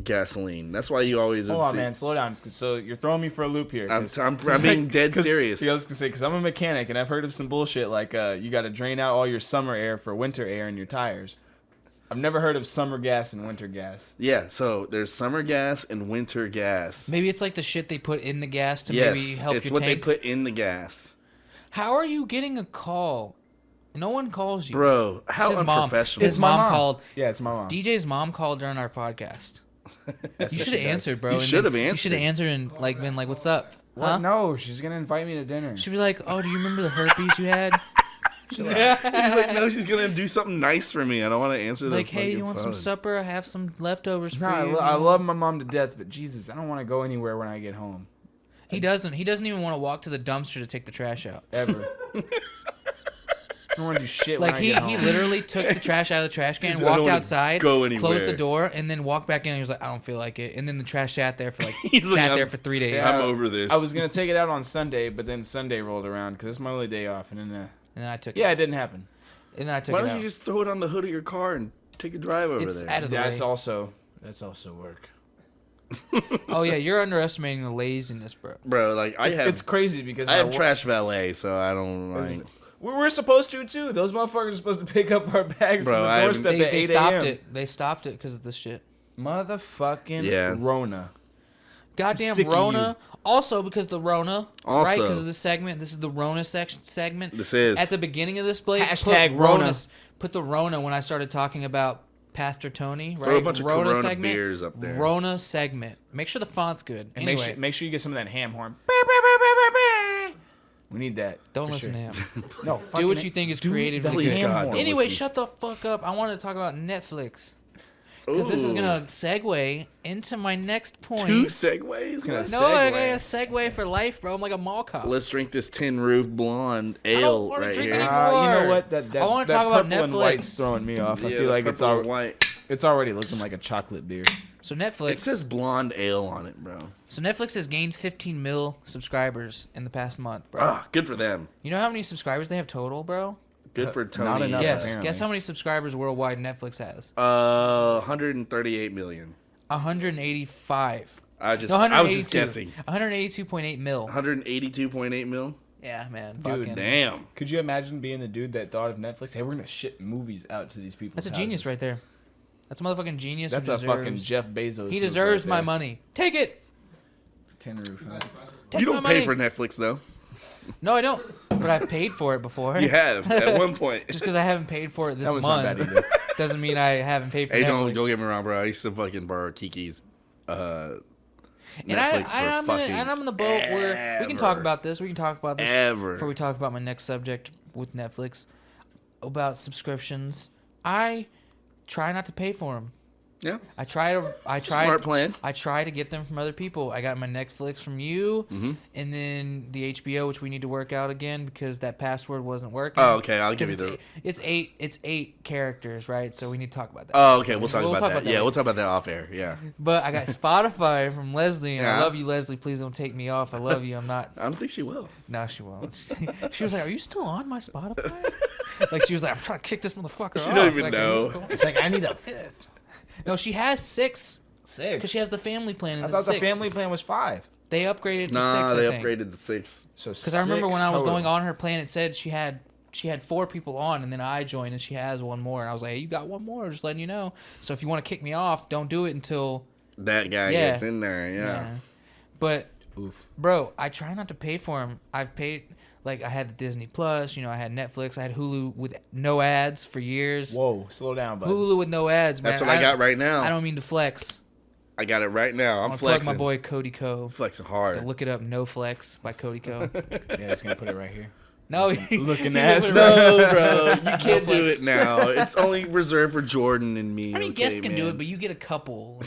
gasoline. That's why you always would Hold on, see. man. Slow down. So you're throwing me for a loop here. I'm being dead serious. See, I was gonna say because I'm a mechanic and I've heard of some bullshit like you got to drain out all your summer air for winter air in your tires. I've never heard of summer gas and winter gas. Yeah, so there's summer gas and winter gas. Maybe it's like the shit they put in the gas to Yes, maybe help it's your what tank. they put in the gas. How are you getting a call? No one calls you. Bro, how His mom. unprofessional. His mom called. Yeah, it's my mom. DJ's mom called during our podcast. That's You what should have she does. answered, bro. You and should then have You should have answered. answered and like been like, "What's up?" What? Huh? No, she's gonna invite me to dinner. She'd be like, "Oh, do you remember the herpes you had?" He's like, no, she's gonna do something nice for me. I don't want to answer the Like, hey, fucking you want some phone. supper? I have some leftovers for No, you. I love my mom to death, but Jesus, I don't want to go anywhere when I get home. He doesn't. He doesn't even want to walk to the dumpster to take the trash out. Ever. I don't want to do shit when Like I he get home. literally took the trash out of the trash can, He said, "I don't walked wanna outside, go closed the anywhere." door, and then walked back in. And he was like, "I don't feel like it." And then the trash sat there for like He's like, sat there "I'm- for 3 days. Yeah. I'm over this. I was gonna take it out on Sunday, but then Sunday rolled around because it's my only day off, and then And then I took yeah, it. it didn't happen. And then I took Why it don't out. you just throw it on the hood of your car and take a drive over It's there? out of the That's way. also work. Oh yeah, you're underestimating the laziness, bro. Bro, like It's crazy because I have my wo- trash valet, so I don't like. We're supposed to too. Those motherfuckers are supposed to pick up our bags Bro, from I the haven't- doorstep at They 8 stopped a.m. it. They stopped it because of this shit. Motherfucking Yeah. Rona. Goddamn Sick of Rona. Also because the Rona, Also. right? Because of this segment. This is the Rona segment. This is. At the beginning of this blade. Hashtag put Rona. Put the Rona when I started talking about Pastor Tony, right? Throw a bunch of Rona Corona beers up there. Rona segment. Make sure the font's good. And Anyway, make sure you get some of that ham horn. We need that. don't for listen sure. to him. No, Do what you think is creatively Please, good. ham God, horn. don't Anyway, listen. shut the fuck up. I want to talk about Netflix. Because this is Ooh. going to segue into my next point. Two segues? gonna What? No, I got segue. a segue for life, bro. I'm like a mall cop. Let's drink this tin roof blonde don't ale wanna right drink here. any- You know More. what? That I wanna that talk about purple and Netflix. white's throwing me off. I Yeah, feel the like it's purple and white. it's already looking like a chocolate beer. So Netflix. It says blonde ale on it, bro. So Netflix has gained 15 mil subscribers in the past month, bro. Ah, good for them. You know how many subscribers they have total, bro? Good for Tony. not enough. Yes. apparently. Guess how many subscribers worldwide Netflix has? 138 million. 185. I was just 182. guessing. 182.8 mil. 182.8 mil. Yeah, man. Dude, Fucking. Damn. Could you imagine being the dude that thought of Netflix? Hey, we're gonna ship movies out to these people. That's a genius right there. That's a motherfucking genius. That's who a fucking deserves- Jeff Bezos. He move deserves right my there. money. Take it. Tin roof. Huh? Take You my don't pay money. for Netflix though. No, I don't. But I've paid for it before. You have at one point. Just because I haven't paid for it this That was not month bad either. doesn't mean I haven't paid for Hey, Netflix. don't get me wrong, bro. I used to fucking borrow Kiki's And Netflix for I'm in the boat where we can talk ever. about this. We can talk about this Ever. before we talk about my next subject with Netflix about subscriptions. I try not to pay for them. Yeah. I try. Smart plan. I try to get them from other people. I got my Netflix from you, Mm-hmm. and then the HBO, which we need to work out again because that password wasn't working. Oh, okay. I'll give you 'Cause the. It's eight characters, right? So we need to talk about that. Oh, okay. We'll talk about that. Yeah, later. we'll talk about that off air. Yeah. But I got Spotify from Leslie, and I Yeah. love you, Leslie. Please don't take me off. I love you. I'm not. I don't think she will. No, she won't. She was like, "Are you still on my Spotify?" Like she was like, "I'm trying to kick this motherfucker off." She don't even Like, know. It's like I need a fifth. No, she has 6 6. because she has the family plan. And I the thought the 6. family plan was 5. They upgraded to 6. Nah, they I think. upgraded to 6. So Because I remember when I was going on her plan, it said she had 4 people on, and then I joined, and she has one more. And I was like, "Hey, you got one more? Just letting you know. So if you want to kick me off, don't do it until That guy Yeah. gets in there. Yeah. But Oof. bro, I try not to pay for them. I've paid like I had Disney Plus, I had Netflix, I had Hulu with no ads for years. Whoa, slow down, bud. Hulu with no ads, man. That's what I got right now. I don't mean to flex. I got it right now. I'm I want to plug flexing. my boy Cody Co. Flexing To hard. look it up, No Flex by Cody Co. Yeah, it's gonna put it right here. No, Looking he ass. put it right- No, bro, you can't do flex. it now. It's only reserved for Jordan and me. I mean, okay, guests can do man? it, but you get a couple,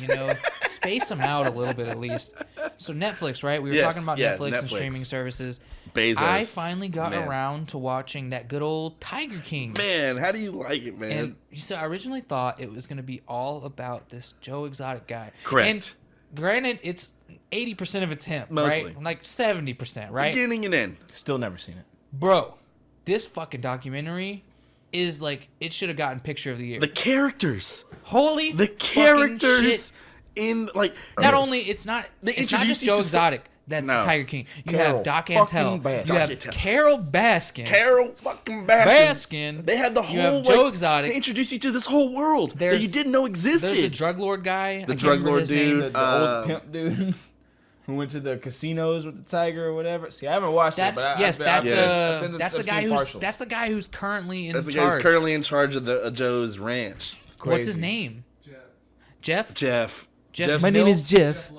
space them out a little bit at least. So Netflix, right? We were Yes, talking about yeah, Netflix and Netflix. streaming services. Bezos. I finally got Man. around to watching that good old Tiger King. Man, how do you like it, man? And I originally thought it was going to be all about this Joe Exotic guy. Correct. And granted, it's 80% of it's him, Mostly. right? Like 70%, right? Beginning and end. Still never seen it. Bro, this fucking documentary is like, it should have gotten Picture of the Year. The characters. Holy The fucking characters shit. in, like... Not only, it's not They just introduce you Joe to Exotic. That's No. the Tiger King. You Carol have Doc fucking Antle. Baskin. You have Doc Antle. Carol Baskin. Carol fucking Baskin. Baskin. They had the You whole... have Joe like, Exotic. They introduced you to this whole world that There's- you didn't know existed. There's the drug lord guy. The I can't drug remember lord his name. dude. The old pimp dude who went to the casinos with the tiger or whatever. See, I haven't watched That's it, but yes, I've that's the guy seen who's partials. that's the guy who's currently in That's the guy charge. who's currently in charge of the Joe's ranch. What's his Crazy. name? Jeff. Jeff. Jeff My name is Jeff.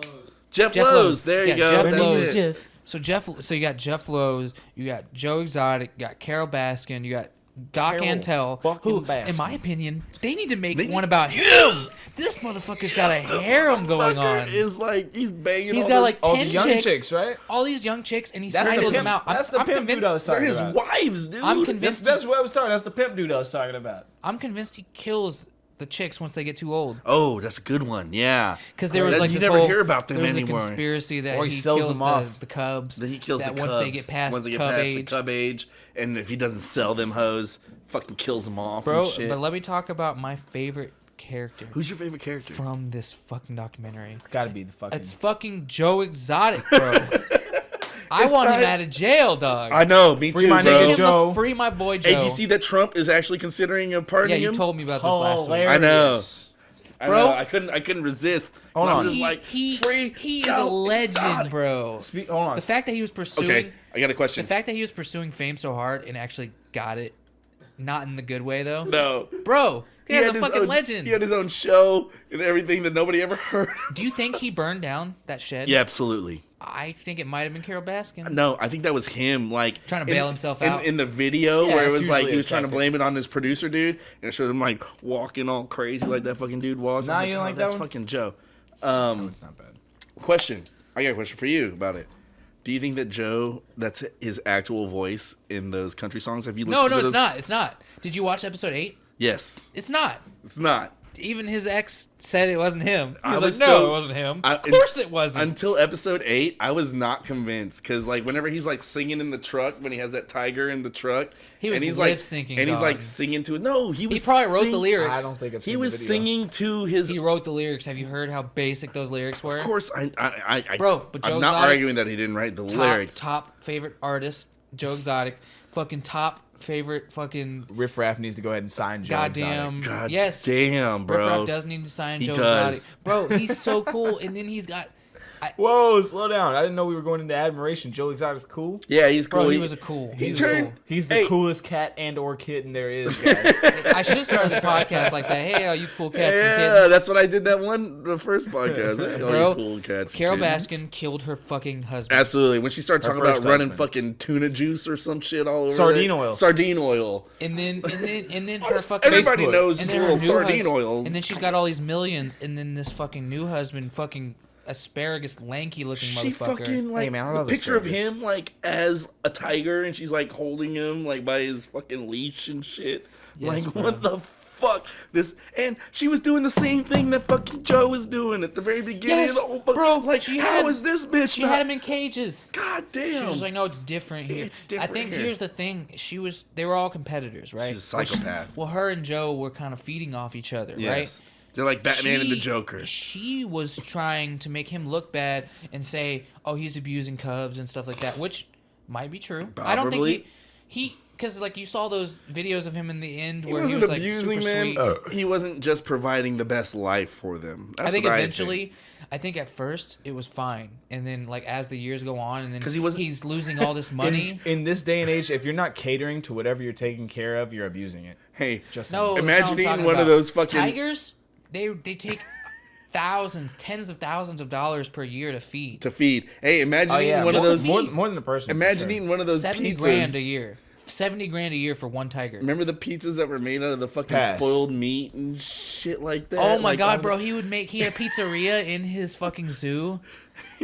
Jeff Jeff Lowe's. Lowe's. There you Yeah, go. Jeff That's Lowe's. it. So you got Jeff Lowe's, you got Joe Exotic, you got Carol Baskin, you got Doc Carol Antle, fucking who, Baskin. in my opinion, they need to make They one need- about him. This motherfucker's got a harem going Fucker on. is like, he's banging He's all got those- like All 10 the young chicks, chicks, right? all these young chicks, and he That's the singles pimp. them out. That's the I'm pimp dude convinced. I was They're talking his about. wives, dude. I'm convinced. That's what I was talking. That's the pimp dude I was talking about. I'm convinced he kills the chicks once they get too old. Oh, that's a good one. Yeah. Because there was That- like you this never whole, hear about them there was anymore. a conspiracy that Or he he sells kills them off. the cubs. That he kills that the once cubs. they get past Once they the get cub past age. the cub age, and if he doesn't sell them hoes, fucking kills them off Bro, and shit. but let me talk about my favorite character Who's your favorite character? from this fucking documentary. It's got to be the fucking. It's fucking Joe Exotic, bro. I It's want him not- out of jail, dog. I know, me Free too, my bro. nigga Give him Joe. free my boy Joe. Hey, do you see that Trump is actually considering yeah, pardoning you him? told me about this last week. hilarious. I know. I Bro. know. I couldn't resist. Hold I'm on. just like, free he is a Joe legend, Exotic. bro. Hold on. The fact that he was pursuing Okay, I got a the question. fact that he was pursuing fame so hard and actually got it, not in the good way though. No. Bro, he had a his fucking own- legend. He had his own show and everything that nobody ever heard. Do you think he burned down that shed? Yeah, absolutely. I think it might have been Carol Baskin. No, I think that was him, like Trying to bail himself out. in the video Yeah, where it it's was like usually he was a trying to tactic. blame it on this producer dude, and it showed him like walking all crazy like that fucking dude was. Nah, I'm you don't "Oh, like that that's one?" fucking Joe. It's not bad. Question. I got a question for you about it. Do you think that Joe, that's his actual voice in those country songs? Have you listened No, to it's those? not. It's not. Did you watch episode 8? Yes. It's not. It's not. Even his ex said it wasn't him. He I was, was like, no, so- it wasn't him. I- Of course it wasn't. Until episode 8, I was not convinced because like whenever he's like singing in the truck when he has that tiger in the truck, He was and he's lip-syncing, like, and he's like dog. singing to it. No, he was. probably wrote the sing- lyrics. I don't think I've seen He was the video. singing to his. He wrote the lyrics. Have you heard how basic those lyrics were? Of course, Bro, but Joe I'm not Exotic- arguing that he didn't write the lyrics. Top favorite artist, Joe Exotic. Fucking top favorite fucking Riff Raff needs to go ahead and sign Joe goddamn Exotic. God yes. damn, bro. Riff Raff does need to sign He Joe does. Exotic. Bro, he's so cool, and then he's got Whoa, slow down. I didn't know we were going into admiration. Joe Exotic's cool. Yeah, he's cool. bro, he was a cool. He was turned- cool. He's the Hey. coolest cat and or kitten there is, guys. I should have started the podcast like that. Hey, all you cool cats and Yeah, kittens. that's what I did the first podcast. Hey, all Bro, you cool cats. and Carol kittens. Baskin killed her fucking husband. Absolutely. When she started Her talking about first running husband. fucking tuna juice or some shit all over Sardine there. oil. Sardine oil. And then her fucking Everybody Facebook. knows and this then her little new sardine husband, oils. and then she's got all these millions, and then this fucking new husband, fucking asparagus, lanky looking She motherfucker. fucking like Hey, man, I the love picture asparagus. of him like as a tiger, and she's like holding him like by his fucking leash and shit. Yes, like bro. what the fuck? This and she was doing the same thing that fucking Joe was doing at the very beginning Yes, of the whole fuck. bro, Like she how had- is this bitch? She not- had him in cages. God She damn. was like, no, it's different here. It's different I think here. here's the thing. They were all competitors, right? She's a psychopath. Well, her and Joe were kind of feeding off each other, right? Yes. They're like Batman and the Joker. She was trying to make him look bad and say, "Oh, he's abusing cubs and stuff like that," which might be true. I don't Probably. think he because like you saw those videos of him in the end He where wasn't he was like abusing super them. sweet. He wasn't just providing the best life for them. That's I think what eventually, I think at first it was fine, and then like as the years go on, and then 'Cause he wasn't- he's losing all this money. In this day and age, if you're not catering to whatever you're taking care of, you're abusing it. Hey, Just No, saying. that's not what Imagine I'm eating talking one of about. those fucking- tigers. They take thousands, tens of thousands of dollars per year to feed. to feed. Hey, imagine Oh, eating yeah, one of just to those. feed. more than a person. for Imagine sure. eating one of those 70 pizzas. grand a year. 70 grand a year for one tiger. Remember the pizzas that were made out of the fucking Pass. spoiled meat and shit like that? Oh my Like, god, all bro! the- He had a pizzeria in his fucking zoo.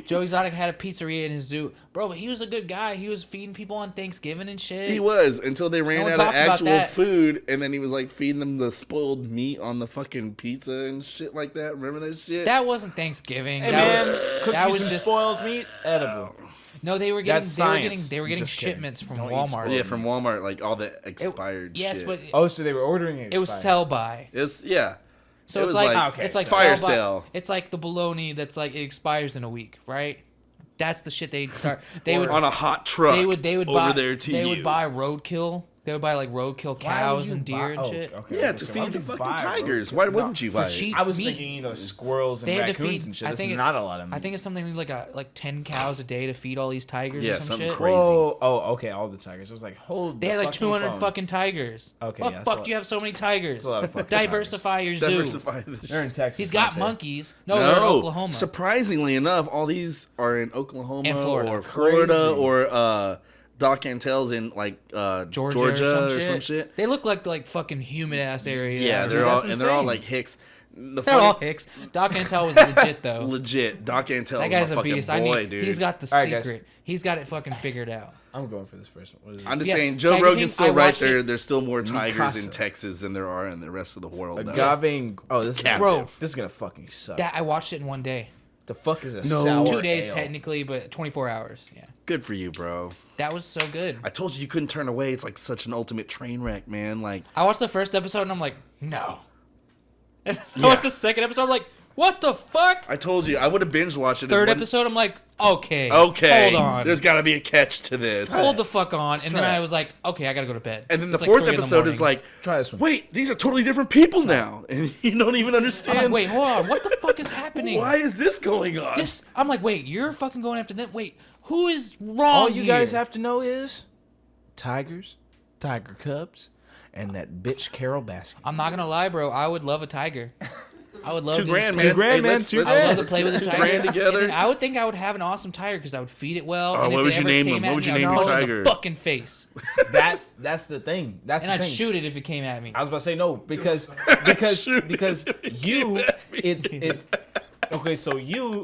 Joe Exotic had a pizzeria in his zoo, bro. But he was a good guy. He was feeding people on Thanksgiving and shit. He was until they ran one out of talked about actual that. food, and then he was like feeding them the spoiled meat on the fucking pizza and shit like that. Remember that shit? That wasn't Thanksgiving. Hey that man, was cook that you was some just spoiled meat, edible. no. They were getting That's they were getting science. they were getting Just kidding. shipments from Don't eat Walmart. spoiled yeah, from Walmart, like all the expired Yes, shit. but Oh, so they were ordering it. it was expired. sell by. It's yeah. So It it's was like, like- Okay, it's like fire sell by- sale. It's like the bologna that's like it expires in a week, right? That's the shit they'd start. They would on a hot truck. they would over buy there to they you. would buy roadkill. They would buy like roadkill Why would cows you and deer buy- and oh, shit. okay. Yeah, Okay, to so why feed would the you fucking buy tigers. roadkill? Why wouldn't you for buy it? cheap. I was meat. thinking, squirrels and They had to raccoons feed. and shit. I That's think not it's, a lot of meat. I think it's something like 10 cows a day to feed all these tigers Yeah, or some something shit. crazy. Whoa, oh, okay, all the tigers. I was like, hold. They the had like fucking 200 phone. fucking tigers. Okay, What yeah, the that's a fuck lot. do you have so many tigers? That's a lot of fucking Diversify your zoo. Diversify this They're in shit. Texas. He's got aren't they? monkeys. No, they're in Oklahoma. Surprisingly enough, all these are in Oklahoma And Florida. or Florida Crazy. or Doc Antel's in like Georgia or some shit. They look like fucking humid ass area. Yeah, Dude, they're all that's and they're all insane. like Hicks. The They're all funny, Hicks. Doc Antel was legit though. legit Doc Antel's That guy's my a fucking beast. boy, dude. He's got the All right, guys. secret. He's got it fucking figured out. I'm going for this first one. What is I'm this? just Yeah, saying, Joe Tiger King, Rogan's I still right watched there. it. There's still more tigers in Mikasa. Texas than there are in the rest of the world. though. Agave. Oh, this is Captive. Bro. This is gonna fucking suck. That I watched it in one day. The fuck is a No. sour 2 days ale? technically, but 24 hours. Yeah, Good for you, bro. that was so good. I told you couldn't turn away. It's like such an ultimate train wreck, man. Like, I watched the first episode and I'm like, no. And I Yeah. watched the second episode. I'm like, what the fuck? I told you, I would have binge watched it. Third One- episode, I'm like, okay, Okay, hold on, there's got to be a catch to this. hold the fuck on. And then Try it. I was like, okay, I gotta go to bed. And then the It's like fourth 3 in the episode is morning. like, Try this one. wait, these are totally different people now, and you don't even I'm understand. like, wait, hold on, what the fuck is happening? Why is this going on? This, I'm like, wait, you're fucking going after them. Wait, who is wrong? All you guys here? have to know is tigers, tiger cubs, and that bitch Carol Baskin. I'm not gonna lie, bro. I would love a tiger. I would love $2 grand, to, man. $2 grand, man, let's- $2 let's- I would grand. love to play with a $2 tiger. grand together. And then I would think I would have an awesome tiger because I would feed it well. Oh, and what if would it you ever name came him? at What would me, you I'd name your punch it in tiger? the fucking face, That's the thing. That's and the I'd thing. shoot it if it came at me. I was about to say no because you it's okay. So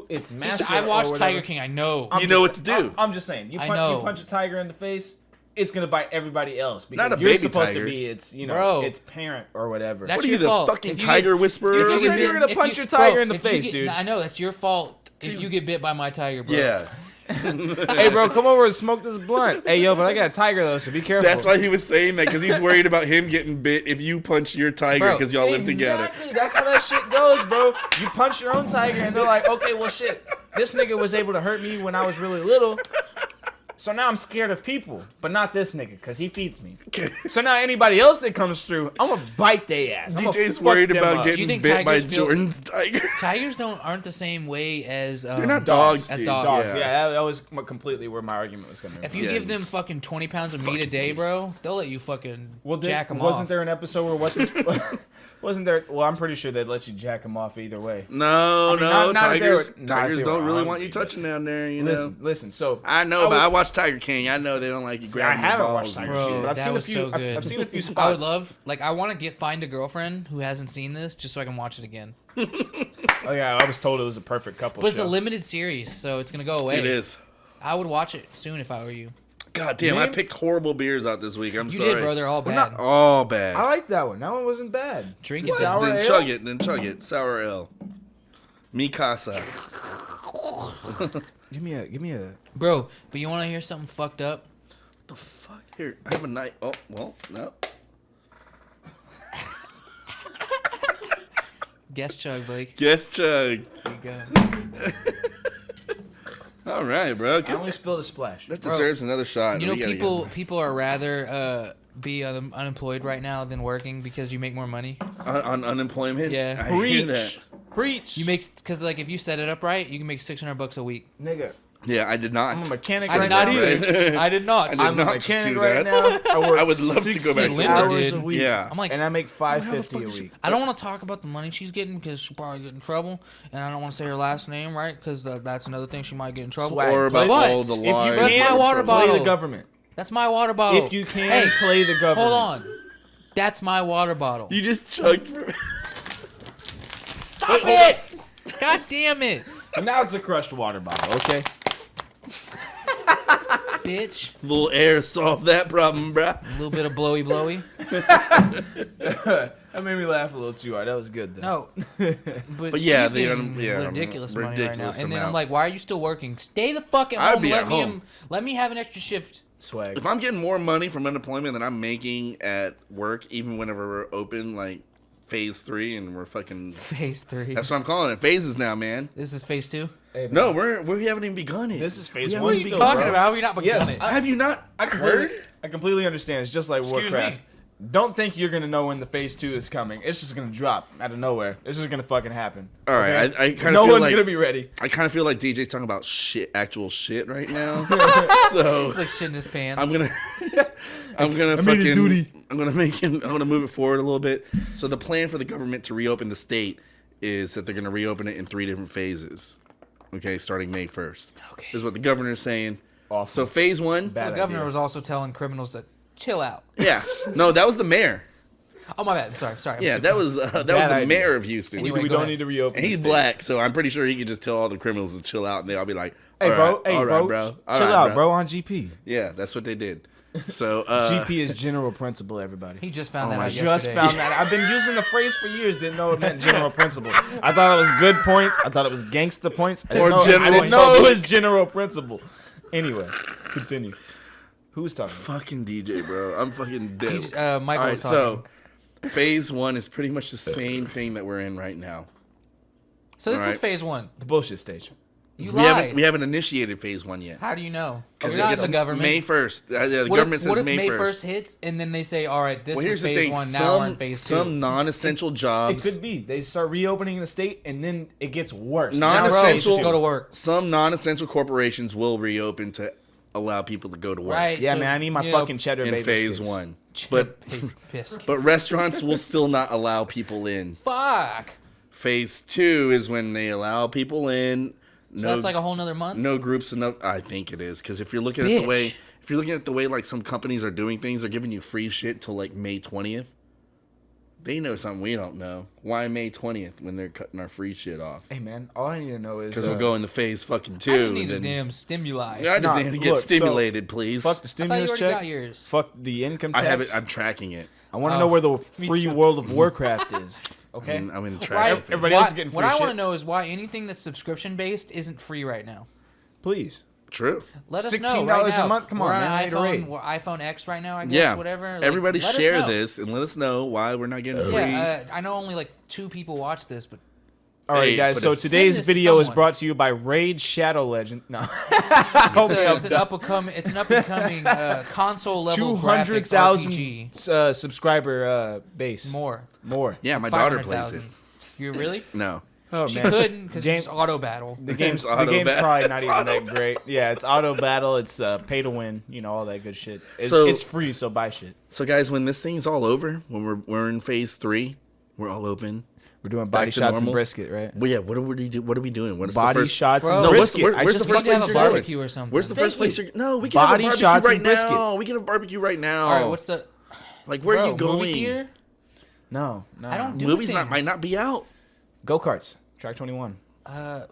it's master. I watched or whatever. Tiger King. I know. I'm You know just- what to do. I'm just saying. I know. You punch a tiger in the face, it's gonna bite everybody else. Because Not a you're baby supposed tiger. to be its Bro. its parent or whatever. That's What are your you, the fault. fucking If you tiger get- whisperer? if You get said you were bit- gonna if punch your tiger bro, in the if you face, get- dude. I know that's your fault. If you get bit by my tiger, bro. Yeah, Hey, bro, come over and smoke this blunt. Hey, yo, but I got a tiger though, so be careful. that's why he was saying that because he's worried about him getting bit if you punch your tiger Bro, because y'all live together. Exactly. That's how that shit goes, bro. You punch your own tiger, and they're like, okay, well, shit. This nigga was able to hurt me when I was really little. So now I'm scared of people, but not this nigga, because he feeds me. So now anybody else that comes through, I'm going to bite their ass. DJ's worried about Do you getting think bit by tigers feel- Jordan's tiger. Tigers aren't the same way as They're not dogs, as dude. dogs. Yeah, that was completely where my argument was coming from. If you give them fucking 20 pounds of meat a day, bro, they'll let you fucking jack them off. Wasn't there an episode where what's his... Wasn't there... Well, I'm pretty sure they'd let you jack them off either way. No, not tigers if they were don't really want hungry, you touching down there, you Listen, know. listen. So I know, but I watched Tiger King. I know they don't like you I grabbing your haven't balls watched and Tiger Bro, King, shit. but I've that seen a was few. so good. I've seen a few spots. I would love, I want to find a girlfriend who hasn't seen this just so I can watch it again. Oh yeah, I was told it was a perfect couple. But it's show. a limited series, so it's gonna go away. It is. I would watch it soon if I were you. God damn, I Man. picked horrible beers out this week. I'm You sorry. did, bro. They're all bad. not- All bad. I like that one. That one wasn't bad. Drink it. Sour Then ale? chug it. Then chug it. Sour ale. Mikasa. Give me a. Bro, but you want to hear something fucked up? The fuck? Here, I have a knife. Oh, well, no. Guess chug, Blake. Guess chug. There you go. All right, bro. I only spilled a splash. That deserves another shot. You know, We gotta people are rather be unemployed right now than working because you make more money. on unemployment. Yeah. I hear that. Preach. You make because like if you set it up right, you can make $600 a week. Nigga. Yeah, I did not. I'm a mechanic I right did not now. either. I did not. I did I'm a not mechanic do right that. now. I work I would love to go back to 60 work. hours Did. a week. Yeah. I'm like, And I make $5.50 a week. I don't want to talk about the money she's getting because she'll probably get in trouble, and I don't want to say her last name, right? Because that's another thing she might get in trouble. Swag. Or about But all the If you lies. That's my can't water play bottle. the government. That's my water bottle. If you can Hey, play the government. hold on. That's my water bottle. You just chugged from Stop it! God damn it, And now it's a crushed water bottle, okay? bitch! a little air solve that problem, bruh. A little bit of blowy. That made me laugh a little too hard. That was good, though. No, but yeah, she's the getting ridiculous money right now. ridiculous And then I'm amount. like, why are you still working? Stay the fuck at I'd home. be Let at me home. let me have an extra shift. Swag. If I'm getting more money from unemployment than I'm making at work, even whenever we're open, like phase 3, and we're fucking. Phase 3. That's what I'm calling it. Phases now, man. This is phase 2. Hey, man. No, we haven't even begun it. This is phase We haven't one What are you even still, begun talking bro. about? We're not begun Yes, it. Have you not heard? I completely understand. It's just like Excuse Warcraft. me. Don't think you're gonna know when the phase 2 is coming. It's just gonna drop out of nowhere. It's just gonna fucking happen. All right, okay? I kind No of feel one's like gonna be ready. I kind of feel like DJ's talking about actual shit right now. So Like shit in his pants. I'm gonna move it forward a little bit. So the plan for the government to reopen the state is that they're gonna reopen it in 3 different phases. Okay, starting May 1st. Okay. This is what the governor's saying. Awesome. So phase 1. Bad The governor idea. was also telling criminals to chill out. Yeah. No, that was the mayor. Oh my bad. I'm sorry. Yeah, that was the idea. mayor of Houston. Anyway, we go don't ahead. need to reopen. And he's the state. black, so I'm pretty sure he could just tell all the criminals to chill out, and they'll all be like, Hey, "All bro. right, Hey, all bro. right, bro. All Chill right, out, bro. On GP. Yeah, that's what they did. So GP is general principle. Everybody. He just found Oh that my out God. Just yesterday. found that. I've been using the phrase for years. Didn't know it meant general principle. I thought it was good points. I thought it was gangster points. I Or didn't know, general I didn't know it public. was general principle. Anyway, continue. Who's talking? fucking DJ, bro. I'm fucking dead. Michael All right, was talking. so phase 1 is pretty much the same thing that we're in right now. So this all is right. phase 1. The bullshit stage. You We lied. haven't initiated phase 1 yet. How do you know? Because You're not the government. May 1st. The What government if says May May 1st hits and then they say, all right, this Well, was here's the phase thing. 1, now we're in phase 2. Some non-essential jobs. It could be. They start reopening the state, and then it gets worse. Now, bro, non-essential. just go to work. Some non-essential corporations will reopen to allow people to go to work. Right. Yeah, so, man. I need my you know, fucking cheddar In bay phase biscuits. 1. But But but restaurants will still not allow people in. fuck. Phase 2 is when they allow people in. So that's like a whole nother month? No groups enough. I think it is, because if you're looking at the way like some companies are doing things, they're giving you free shit till like May 20th. They know something we don't know. Why May 20th when they're cutting our free shit off? Hey, man. All I need to know is Because we'll go into phase fucking 2. I just need and the then- damn stimuli. I just Nah, need to get look, so- stimulated, please. fuck the I thought you stimulus already check. got yours. Fuck the income I tax. have it. I'm tracking it. I want to Oh, know where the me free too. World of Warcraft is. Okay. I'm in Why, track. Everybody why- else is getting what free I want to shit. know is why anything that's subscription based isn't free right now. Please. True. Let us know $16 right a now. month? Come We're on, man, I on ain't a rate. iPhone, we're iPhone X right now, I guess, Yeah. whatever. Like, Everybody let us share know. this and let us know why we're not getting free. Yeah, I know only like 2 people watch this, but All right, Hey, guys. but So if- today's Send this to video is someone. brought to you by Raid Shadow Legend. No, It's an up and coming console level graphics 200,000 RPG. subscriber base. More. Yeah, my daughter plays it. 500,000. You really? No. Oh She man, couldn't because Game- it's auto battle. the game's auto probably not It's even auto that great. Yeah, it's auto battle. It's pay to win. You know all that good shit. So- It's free, so buy shit. So guys, when this thing's all over, when we're in phase 3, we're all open. We're doing body Back to shots normal. and brisket, right? Well, yeah. What are we doing? What is Body the first? shots Bro, and No, what's brisket. where's I the just first We can place have a you're going? barbecue or something. Where's the first Thank place you. you're? No, we can Body have a shots barbecue and right brisket. now. We can have a barbecue right now. All right, what's the like? Where are you movie going? theater? No. I don't do Movies things. might not be out. Go karts. Track 21. A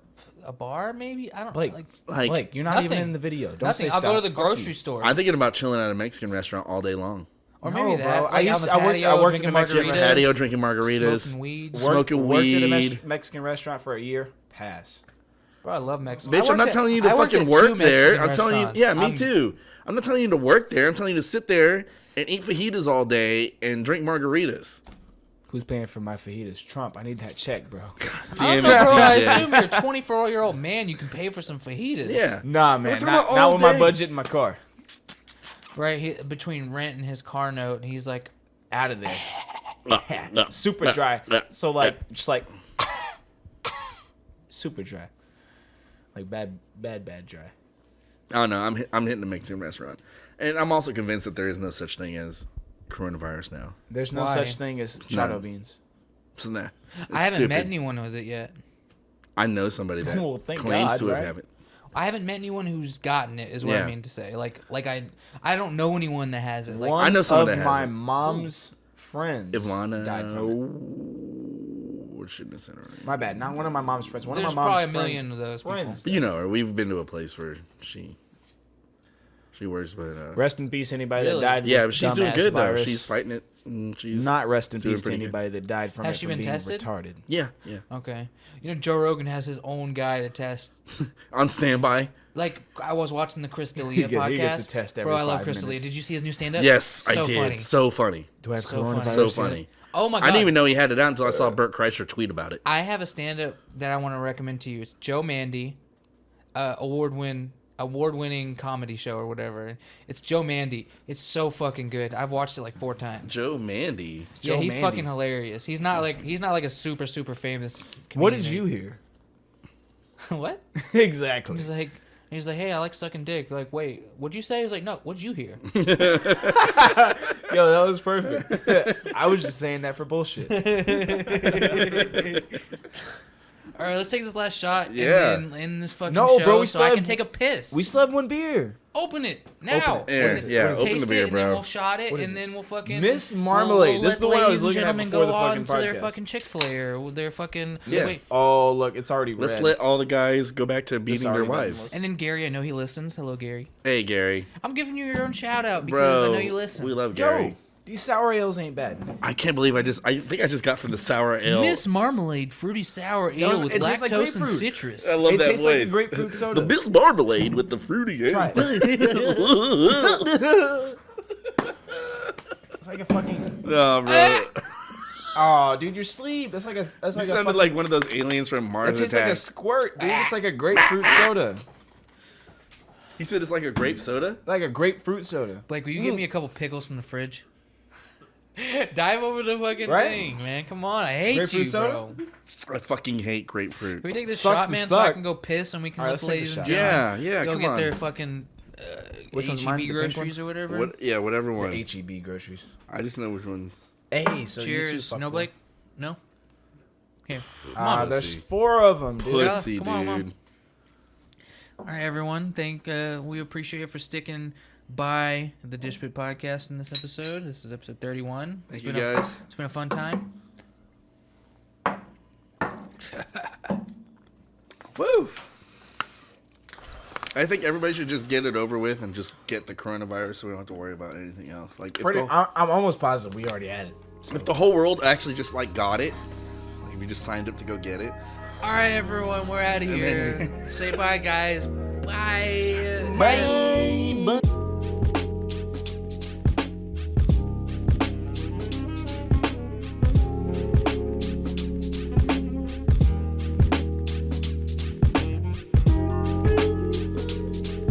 bar maybe? I don't Blake, Like, Blake, you're not even nothing. in the video. Don't nothing. say I'll stop. go to the Fuck grocery you. store. I'm thinking about chilling at a Mexican restaurant all day long. Or No, maybe bro. that. I Like used- on the I worked- patio, I worked drinking in the Mexican margaritas, Patio drinking margaritas. smoking weed. Smoking Worked at a weed. Mexican restaurant for a year. Pass. Bro, I love Mexico. Bitch, I'm not telling you to fucking work there. I'm telling you, yeah, me too. I'm not telling you to work there. I'm telling you to sit there and eat fajitas all day and drink margaritas. Who's paying for my fajitas? Trump. I need that check, bro. I Damn don't know, bro. I it, assume you're a 24-year-old man. You can pay for some fajitas. Yeah. Nah, man. talking about Not all with my day. budget in my car. Right between rent and his car note, and he's like, Out of there. Super dry. So like, just like super dry. Like bad dry. I don't know. I'm hitting the Mexican restaurant, and I'm also convinced that there is no such thing as coronavirus now. There's no Why? such thing as chado beans. So nah, it's I haven't stupid. met anyone with it yet. I know somebody that Well, thank claims God, to right? have it. I haven't met anyone who's gotten it. Is what Yeah. I mean to say. Like I don't know anyone that has it. Like One I know someone of that has my it. mom's friends Ivana. died from it. What shouldn't have said her name? My bad. Not one of my mom's friends. One there's of my mom's probably a million friends. of those people. friends. But you know her. We've been to a place where she works, but Rest in peace, anybody Really? that died. of yeah, this but she's doing dumbass good virus. though. She's fighting it. And she's Not rest in doing peace to pretty good. anybody that died from Has it she from been being tested? retarded. Yeah. Okay. You know, Joe Rogan has his own guy to test. On standby. Like, I was watching the Chris D'Elia He podcast. gets a test every Bro, I love 5 Chris D'Elia. minutes. Did you see his new stand-up? Yes, So I did. funny. So funny. Do I have So coronavirus? funny. So yet? funny. Oh my god. I didn't even know he had it out until I saw Bert Kreischer tweet about it. I have a stand-up that I want to recommend to you. It's Joe Mandy, award-winning comedy show or whatever. It's Joe Mandy. It's so fucking good. I've watched it like 4 times. Joe Mandy. Yeah, Joe he's Mandy. fucking hilarious. He's not like a super famous comedian. What did you hear? What? Exactly. He's like, hey, I like sucking dick. Like, wait, what'd you say? He's like, no, what'd you hear? Yo, that was perfect. I was just saying that for bullshit. All right, let's take this last shot. Yeah. And then end this fucking No, show bro, we so still I can have- take a piss. We still have one beer. Open it now. Open it. Yeah, Open it. yeah, We'll open taste the beer, it, and then bro. we'll shot it, What is and it? then we'll fucking Miss Marmalade. This is the one I was looking at before the fucking to their podcast. fucking Chick-fil-A or their fucking Yeah. wait. Oh, look, it's already Let's red. let all the guys go back to beating their already doesn't wives. And then Gary, I know he listens. Hello, Gary. Hey, Gary. I'm giving you your own shout out because Bro, I know you listen. we love Yo, Gary. these sour ales ain't bad. I can't believe I think I just got from the sour ale. Miss Marmalade, fruity sour ale with it tastes like lactose and grapefruit. citrus. I love It that tastes like a voice. grapefruit soda. The Miss Marmalade with the fruity ale. Try it. It's like a fucking. No, bro. Oh, dude, you're asleep. That's like a. That's You like a. sounded Fucking, like one of those aliens from it Mars tastes like a Attack. squirt, dude. It's like a grapefruit soda. He said it's like a grape soda. Like a grapefruit soda. Blake, will you give me a couple pickles from the fridge? Dive over the fucking Right? thing, man. Come on, I hate Grapefruit you, soda? bro. I fucking hate grapefruit. Can we take this Sucks shot, to man, so I suck. can go piss and we can All right, look let's take ladies the and shot. gentlemen. Yeah, Go come get on. their fucking Which one's HEB mine? The pink groceries one? or whatever. Whatever one. HEB groceries. I just know which one. Hey, so you two Cheers. fuck No, with- Blake? No? Here. Come on. There's Pussy. 4 of them, dude. Yeah, Pussy, come on, dude. Mom. All right, everyone. We appreciate you for sticking by the Dish Pit podcast in this episode. This is episode 31. Thank you, guys. It's been a fun time. Woo! I think everybody should just get it over with and just get the coronavirus so we don't have to worry about anything else. Like, I'm almost positive we already had it. if the whole world actually just, like, got it, like, if we just signed up to go get it. All right, everyone. We're out of And here. then- Say bye, guys. Bye. Bye!